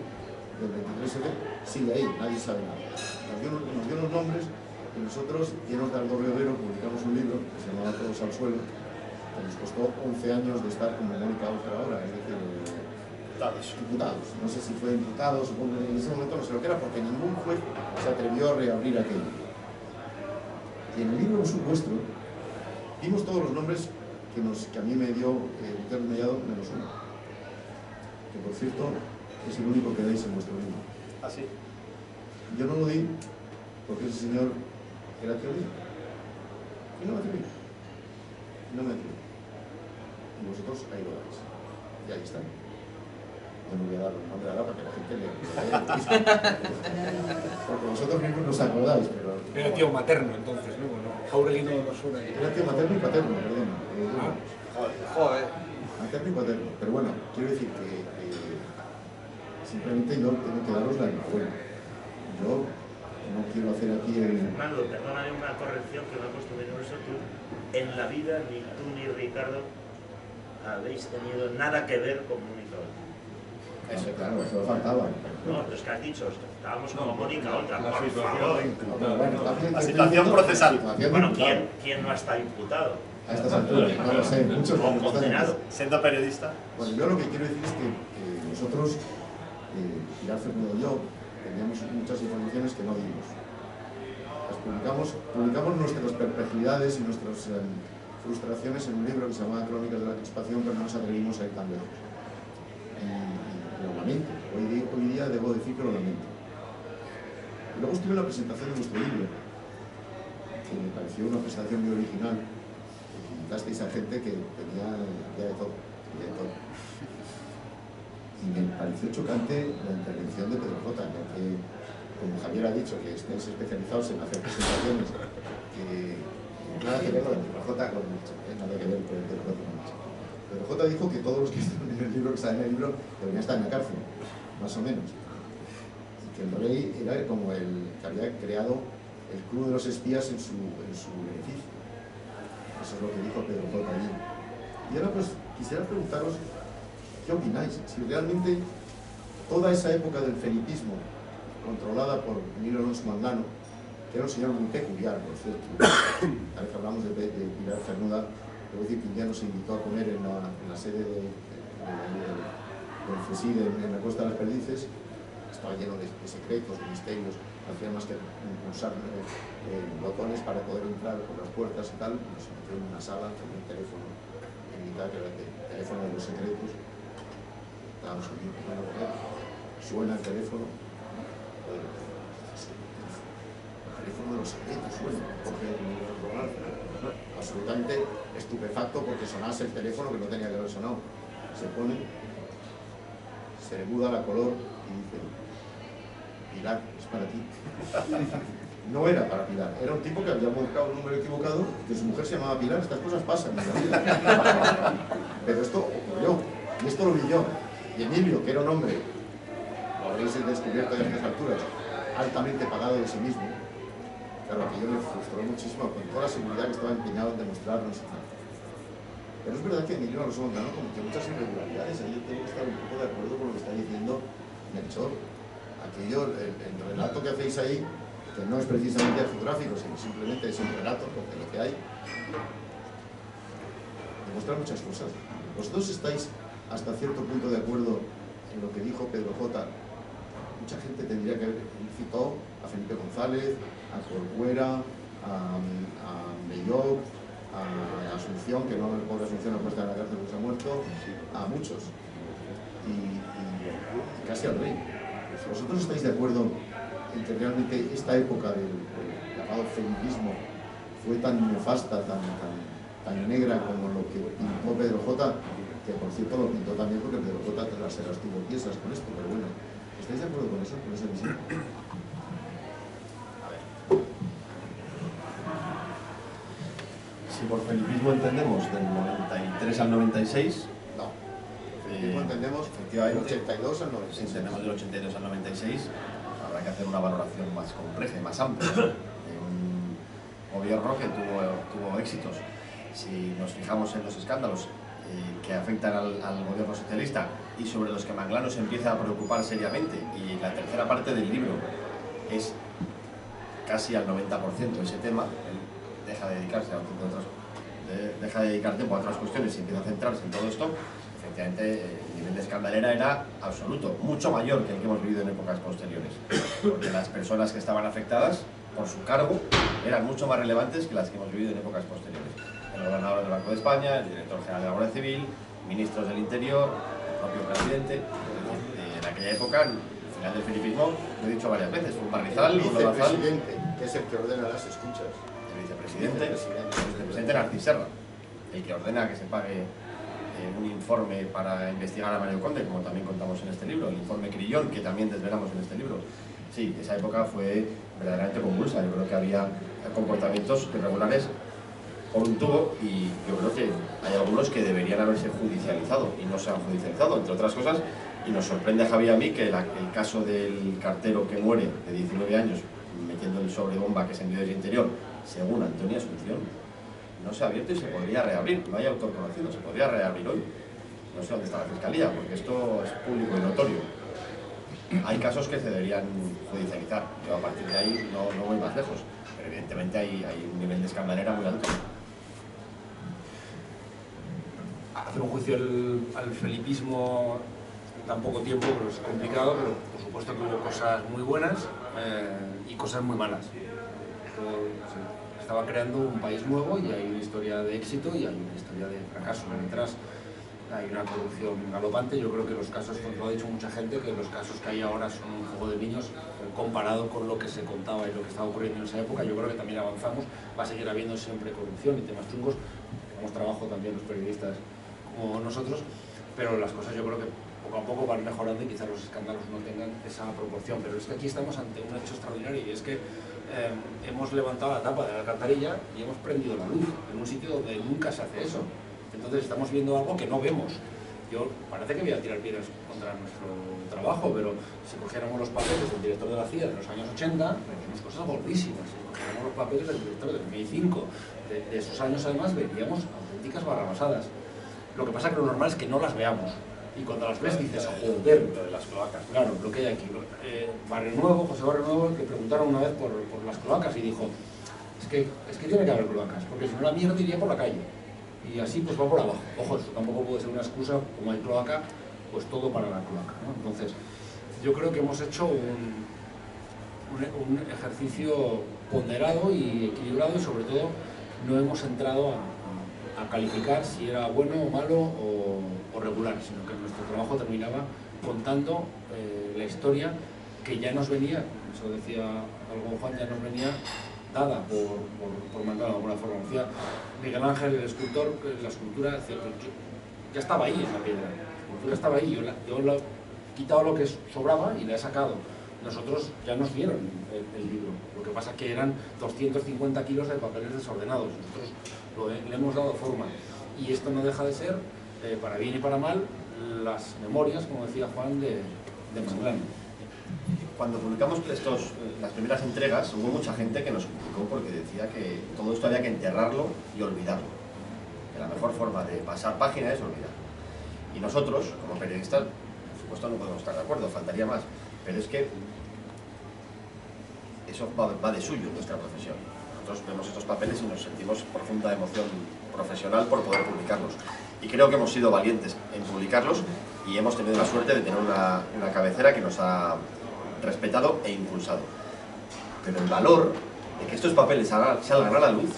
del 23F sigue ahí, nadie sabe nada. Nos dio unos nombres y nosotros, llenos de ardor guerrero, publicamos un libro que se llamaba Todos al suelo, que nos costó 11 años de estar como Mónica Oltra ahora, es decir, diputados. No sé si fue diputado, supongo que en ese momento no sé lo que era, porque ningún juez se atrevió a reabrir aquello. Y en el libro vuestro dimos todos los nombres que a mí me dio Pedro Mellado menos uno, que por cierto es el único que dais en vuestro libro. ¿Ah, sí? Yo no lo di porque ese señor era tío mío. Y no me atreví. Y vosotros ahí lo dais. Y ahí está. Yo no voy a dar el nombre ahora para que la gente le porque vosotros mismos no os acordáis, pero... Era tío materno entonces, ¿no? Bueno, Jauregui no suena. Era tío materno y paterno, perdón. Joder. Materno y paterno. Pero bueno, quiero decir que simplemente yo tengo que daros la enhorabuena. Yo no quiero hacer aquí el... Fernando, perdóname una corrección que me ha puesto bien eso. Tú, en la vida, ni tú ni Ricardo habéis tenido nada que ver con Mónica Oltra. Eso, claro, eso faltaba. No, es que has dicho, estábamos como Mónica Oltra, la por situación favor. La situación procesal. Bueno, ¿quién no está imputado? A estas alturas, no lo sé, muchos O condenado. Siendo periodista. Bueno, yo lo que quiero decir es que nosotros, Pilar Cernuda y yo, teníamos muchas informaciones que no dimos. Las publicamos nuestras perplejidades y nuestras frustraciones en un libro que se llama Crónicas de la Crispación, pero no nos atrevimos a ir tan lejos. Y lo lamento, hoy día debo decir que lo lamento. Y luego estuve en la presentación de nuestro libro, que me pareció una presentación muy original, que invitasteis a gente que tenía ya de todo. Y me pareció chocante la intervención de Pedro Jota, ya que, como Javier ha dicho, que estáis especializados en hacer presentaciones, que nada que ver con Pedro Jota, nada que ver con Pedro Jota. Pedro Jota dijo que todos los que están en el libro, que están en el libro, deberían estar en la cárcel, más o menos. Y que el rey era como el que había creado el club de los espías en su beneficio. Eso es lo que dijo Pedro Jota allí. Y ahora pues quisiera preguntaros, ¿qué opináis? Si realmente toda esa época del felipismo, controlada por Emilio Alonso Maldano, que era un señor muy peculiar, por cierto. A vez hablamos de Pilar Cernuda, debo decir que un día nos invitó a comer en la sede del CSIC en la Costa de las Perdices. Estaba lleno de secretos, de misterios, no hacía más que pulsar botones para poder entrar por las puertas y tal. Nos metió en una sala con un teléfono en mitad, que era el teléfono de los secretos. Estábamos allí empezando a comer, suena el teléfono. El teléfono de los secretos suena, porque absolutamente estupefacto porque sonase el teléfono que no tenía que haber sonado. Se pone, se le muda la color y dice: Pilar, es para ti. No era para Pilar, era un tipo que había marcado un número equivocado, que su mujer se llamaba Pilar. Estas cosas pasan en la vida. Pero esto ocurrió, y esto lo vi yo. Y Emilio, que era un hombre, lo habréis descubierto ya a estas alturas, altamente pagado de sí mismo, claro, aquello me frustró muchísimo con toda la seguridad que estaba empeñado en demostrarnos. Pero es verdad que Emilio Alonso Maldano cometió muchas irregularidades. Ahí yo tengo que estar un poco de acuerdo con lo que está diciendo Melchor. Aquello, el relato que hacéis ahí, que no es precisamente fotográfico, sino simplemente es un relato de lo que hay, demuestra muchas cosas. Vosotros estáis hasta cierto punto de acuerdo en lo que dijo Pedro J. Mucha gente tendría que haber citado a Felipe González, a Corcuera, a Belloc, a Asunción, que no, el pobre Asunción no puede estar en la cárcel porque se ha muerto, a muchos, y casi al rey. ¿Vosotros estáis de acuerdo en que realmente esta época del llamado felipismo fue tan nefasta, tan negra como lo que pintó Pedro J., que por cierto lo pintó también porque Pedro J. se las tuvo piezas con esto, pero bueno, ¿estáis de acuerdo con eso, con esa visión? Si por felipismo entendemos del 93 al 96, no. Entendemos efectivamente, del 82 al 96. si entendemos del 82 al 96, habrá que hacer una valoración más compleja y más amplia de un gobierno que tuvo éxitos. Si nos fijamos en los escándalos que afectan al gobierno socialista y sobre los que Manglano se empieza a preocupar seriamente, y la tercera parte del libro es casi al 90% ese tema, él deja de dedicarse deja de dedicar tiempo a otras cuestiones y empieza a centrarse en todo esto. Efectivamente, el nivel de escandalera era absoluto, mucho mayor que el que hemos vivido en épocas posteriores, porque las personas que estaban afectadas por su cargo eran mucho más relevantes que las que hemos vivido en épocas posteriores. El gobernador del Banco de España, el director general de la Guardia Civil, ministros del Interior, el propio presidente. En aquella época, al final del felipismo, lo he dicho varias veces, un Barrizal, un Lodazal, vicepresidente, que es el que ordena las escuchas. el vicepresidente Narcís Serra, el que ordena que se pague un informe para investigar a Mario Conde, como también contamos en este libro, el informe Crillón, que también desvelamos en este libro. Sí, esa época fue verdaderamente convulsa. Yo creo que había comportamientos irregulares por un tubo, y yo creo que hay algunos que deberían haberse judicializado y no se han judicializado, entre otras cosas. Y nos sorprende a Javier y a mí que el caso del cartero que muere de 19 años metiendo el sobrebomba que se envió desde el interior, según Antonio Asunción, no se ha abierto y se podría reabrir. No hay autor conocido, se podría reabrir hoy. No sé dónde está la fiscalía, porque esto es público y notorio. Hay casos que se deberían judicializar. Yo a partir de ahí no voy más lejos, pero evidentemente hay un nivel de escandalera muy alto. Hacer un juicio al felipismo en tan poco tiempo pero es complicado, pero por supuesto que hubo cosas muy buenas y cosas muy malas. Se estaba creando un país nuevo y hay una historia de éxito y hay una historia de fracaso. Detrás hay una corrupción galopante. Yo creo que los casos, pues lo ha dicho mucha gente, que los casos que hay ahora son un juego de niños comparado con lo que se contaba y lo que estaba ocurriendo en esa época. Yo creo que también avanzamos, va a seguir habiendo siempre corrupción y temas chungos. Tenemos trabajo también los periodistas como nosotros, pero las cosas yo creo que poco a poco van mejorando y quizás los escándalos no tengan esa proporción. Pero es que aquí estamos ante un hecho extraordinario, y es que hemos levantado la tapa de la alcantarilla y hemos prendido la luz en un sitio donde nunca se hace eso. Entonces estamos viendo algo que no vemos. Yo parece que voy a tirar piedras contra nuestro trabajo, pero si cogiéramos los papeles del director de la CIA de los años 80, veríamos cosas gordísimas. Si cogiéramos los papeles del director del MI5 de esos años, además, veríamos auténticas barrabasadas. Lo que pasa es que lo normal es que no las veamos. y cuando las ves dices, joder, Lo de las cloacas. claro, lo que hay aquí. Barrio Nuevo, José Barrio Nuevo, le preguntaron una vez por las cloacas y dijo, es que tiene que haber cloacas, porque si no la mierda iría por la calle. Y así pues va por abajo. Ojo, eso tampoco puede ser una excusa, como hay cloaca, pues todo para la cloaca, ¿no? Entonces, yo creo que hemos hecho un ejercicio ponderado y equilibrado y sobre todo no hemos entrado a calificar si era bueno o malo o regular, sino que nuestro trabajo terminaba contando la historia que ya nos venía, eso decía algo Juan, ya nos venía dada por mandar de alguna forma. Decía Miguel Ángel, el escultor, la escultura, decía, ya estaba ahí en la piedra, la escultura estaba ahí, yo la he quitado lo que sobraba y la he sacado. Nosotros ya nos dieron el libro, lo que pasa es que eran 250 kilos de papeles desordenados, nosotros le hemos dado forma y esto no deja de ser, para bien y para mal, las memorias, como decía Juan, de Manglano. Cuando publicamos las primeras entregas, hubo mucha gente que nos criticó porque decía que todo esto había que enterrarlo y olvidarlo, que la mejor forma de pasar página es olvidar. Y nosotros, como periodistas, por supuesto no podemos estar de acuerdo, faltaría más, pero es que eso va de suyo en nuestra profesión. Nosotros vemos estos papeles y nos sentimos profunda emoción profesional por poder publicarlos. Y creo que hemos sido valientes en publicarlos y hemos tenido la suerte de tener una cabecera que nos ha respetado e impulsado. Pero el valor de que estos papeles salgan a la luz,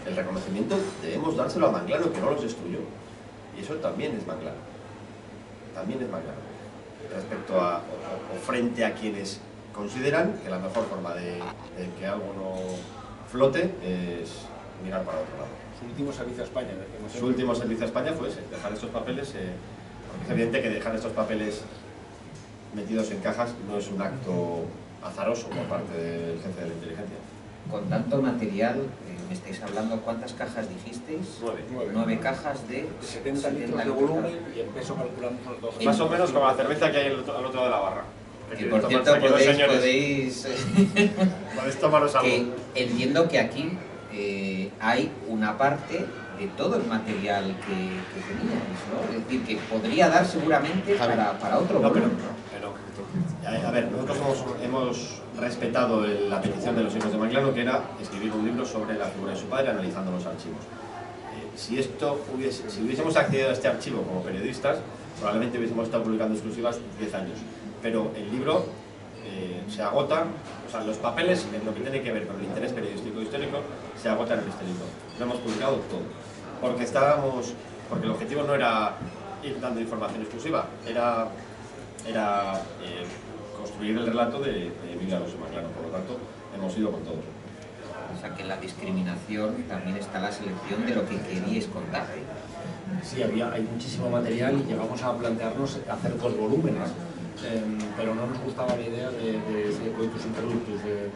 el reconocimiento debemos dárselo a Manglano, que no los destruyó. Y eso también es Manglano. También es Manglano. Respecto a, o frente a quienes consideran que la mejor forma de que algo no flote es mirar para otro lado. Su último servicio a España. Su último servicio a España fue ese, dejar estos papeles, porque es evidente que dejar estos papeles metidos en cajas no es un acto azaroso por parte del jefe de la inteligencia. Con tanto material, me estáis hablando, ¿cuántas cajas dijisteis? 9 cajas de 70 litros de volumen y en peso calculamos unos 2. Más o menos como la cerveza que hay al otro lado de la barra. Que por cierto podéis tomaros algo. que entiendo que aquí hay una parte de todo el material que teníais, ¿no? Es decir, que podría dar seguramente para otro No, volumen. a ver, nosotros hemos respetado la petición de los hijos de Manglano, que era escribir un libro sobre la figura de su padre analizando los archivos. Si hubiésemos accedido a este archivo como periodistas, probablemente hubiésemos estado publicando exclusivas 10 años. Pero el libro se agota, o sea, los papeles en lo que tiene que ver con el interés periodístico histórico se agotan en este libro. Lo hemos publicado todo, porque el objetivo no era ir dando información exclusiva, era construir el relato de Miguel Alonso Manglano, por lo tanto hemos ido con todo. O sea que en la discriminación también está la selección de lo que queríais contar. Sí, hay muchísimo material y llegamos a plantearnos hacer 2 volúmenes, pero no nos gustaba la idea de coitus interruptus, de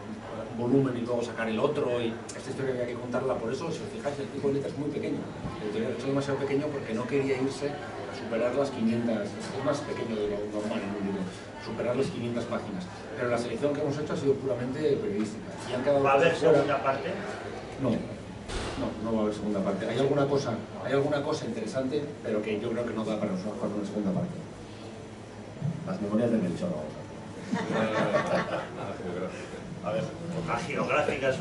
un volumen y luego sacar el otro, y esta historia había que contarla. Por eso, si os fijáis, el tipo de letra es muy pequeño. El editorial es demasiado pequeño porque no quería irse a superar las 500, es más pequeño de lo normal en un libro, superar las 500 páginas. Pero la selección que hemos hecho ha sido puramente periodística. Y han quedado ¿Va a haber fuera. segunda parte? No va a haber segunda parte. Hay alguna cosa interesante, pero que yo creo que no da para nosotros para una segunda parte. Las memorias de Melchor. A ver, Agiográficas.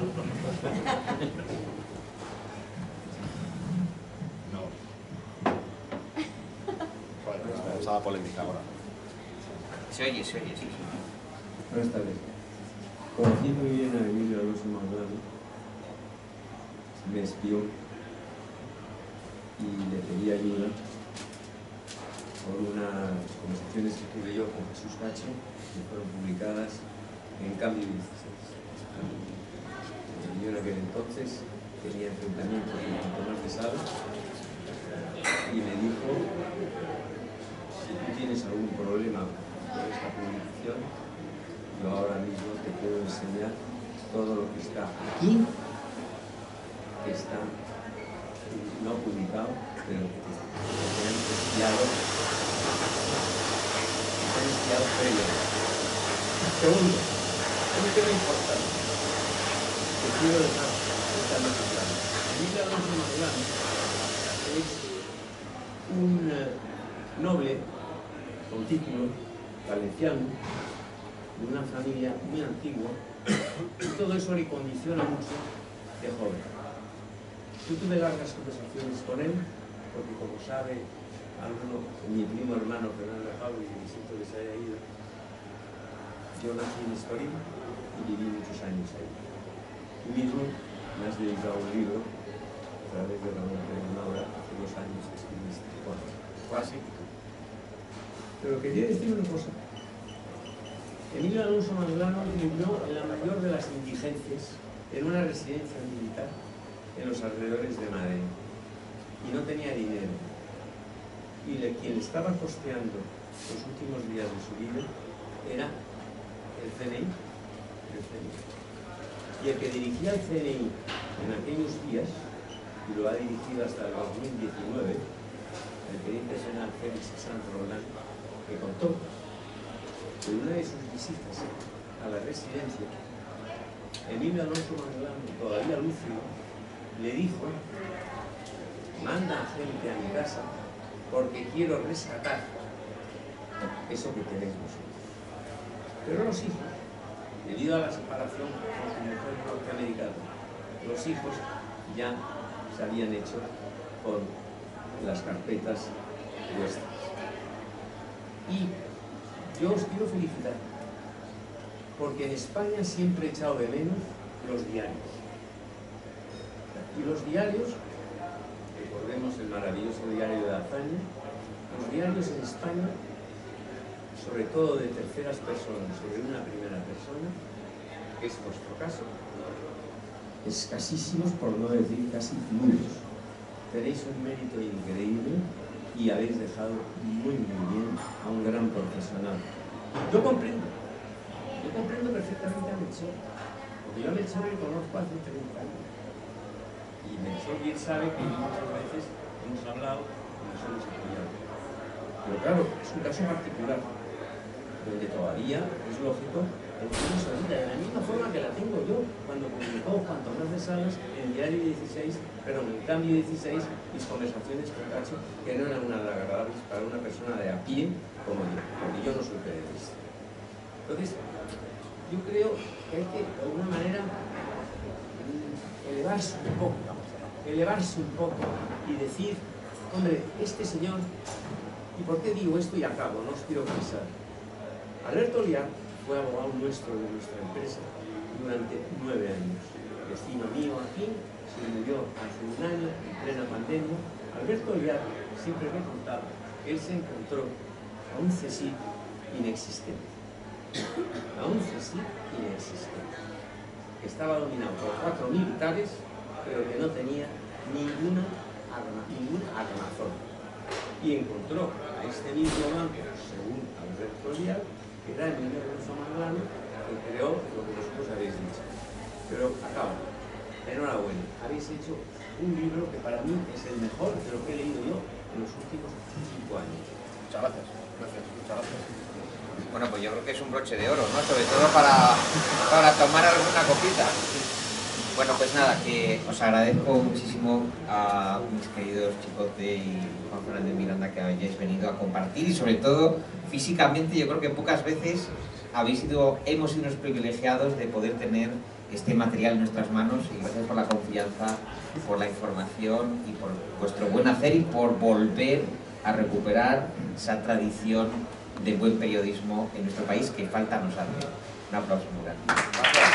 vamos a la polémica ahora. Se oye, sí. Buenas tardes. Conociendo bien a Emilio Alonso Manglano, me espió y le pedí ayuda por unas conversaciones que tuve yo con Jesús Cacho, que fueron publicadas en Cambio 16. Yo en aquel entonces tenía enfrentamientos con Tomás de Sala y me dijo: si tú tienes algún problema con esta publicación, yo ahora mismo te puedo enseñar todo lo que está aquí, que está no publicado, pero que te han espiado previo. Segundo, un tema importante que quiero dejar totalmente claro. Emilio Alonso Manglano es un noble con título, valenciano, de una familia muy antigua, y todo eso le condiciona mucho de joven. Yo tuve largas conversaciones con él, porque como sabe alguno, mi primo hermano Fernando Pablo, y siento que se haya ido, yo nací en Estoril y viví muchos años ahí. Tú mismo me has dedicado un libro a través de Ramón Pérez Maura, hace 2 años que escribiste. Bueno, fue así. Pero quería decir una cosa. Emilio Alonso Manglano vivió en la mayor de las indigencias en una residencia militar en los alrededores de Madrid y no tenía dinero. Y quien le estaba costeando los últimos días de su vida era el CNI. Y el que dirigía el CNI en aquellos días, y lo ha dirigido hasta el 2019, el teniente general Félix Sanz Roldán, que contó que en una de sus visitas a la residencia, Emilio Alonso Manglano, todavía lúcido, le dijo: manda gente a mi casa porque quiero rescatar eso que tenéis vosotros. Pero los hijos, debido a la separación con su mujer norteamericana, los hijos ya se habían hecho con las carpetas vuestras. Y yo os quiero felicitar, porque en España siempre he echado de menos los diarios. Y los diarios, recordemos el maravilloso diario de Azaña, los diarios en España, sobre todo de terceras personas sobre una primera persona, que es vuestro caso, escasísimos, por no decir casi nulos. Tenéis un mérito increíble y habéis dejado muy bien a un gran profesional. Yo comprendo perfectamente a Melchor, porque yo a Melchor le conozco hace 30 años. Y Melchor bien sabe que muchas veces hemos hablado y nos hemos apoyado. Pero claro, es un caso particular, donde todavía es lógico que tiene su vida, de la misma forma que la tengo yo cuando publicó Juan Tomás de Salas en Diario 16, pero en el Cambio 16, mis conversaciones con Cacho, que no eran nada agradables para una persona de a pie como yo, porque yo no soy periodista. Entonces, yo creo que hay que, de alguna manera, elevarse un poco y decir, hombre, este señor, ¿y por qué digo esto? Y acabo, no os quiero cansar. Alberto Liar fue abogado nuestro de nuestra empresa durante 9 años. Vecino mío aquí, se murió hace 1 año, en plena pandemia. Alberto Liar siempre me contaba que él se encontró a un CSIC inexistente. Que estaba dominado por 4 militares, pero que no tenía ninguna armazón. Y encontró a este mismo banco, según Alberto Liar, que era Emilio Alonso Manglano, que creó lo que vosotros habéis dicho. Pero acabo. Enhorabuena. Habéis hecho un libro que para mí es el mejor de lo que he leído yo en los últimos 5 años. Muchas gracias. Muchas gracias. Bueno, pues yo creo que es un broche de oro, ¿no? Sobre todo para tomar alguna copita. Bueno, pues nada, que os agradezco muchísimo a mis queridos Chicote y Juan Fernández Miranda que hayáis venido a compartir y sobre todo físicamente yo creo que pocas veces hemos sido unos privilegiados de poder tener este material en nuestras manos y gracias por la confianza, por la información y por vuestro buen hacer y por volver a recuperar esa tradición de buen periodismo en nuestro país que falta nos hace. Un aplauso muy grande.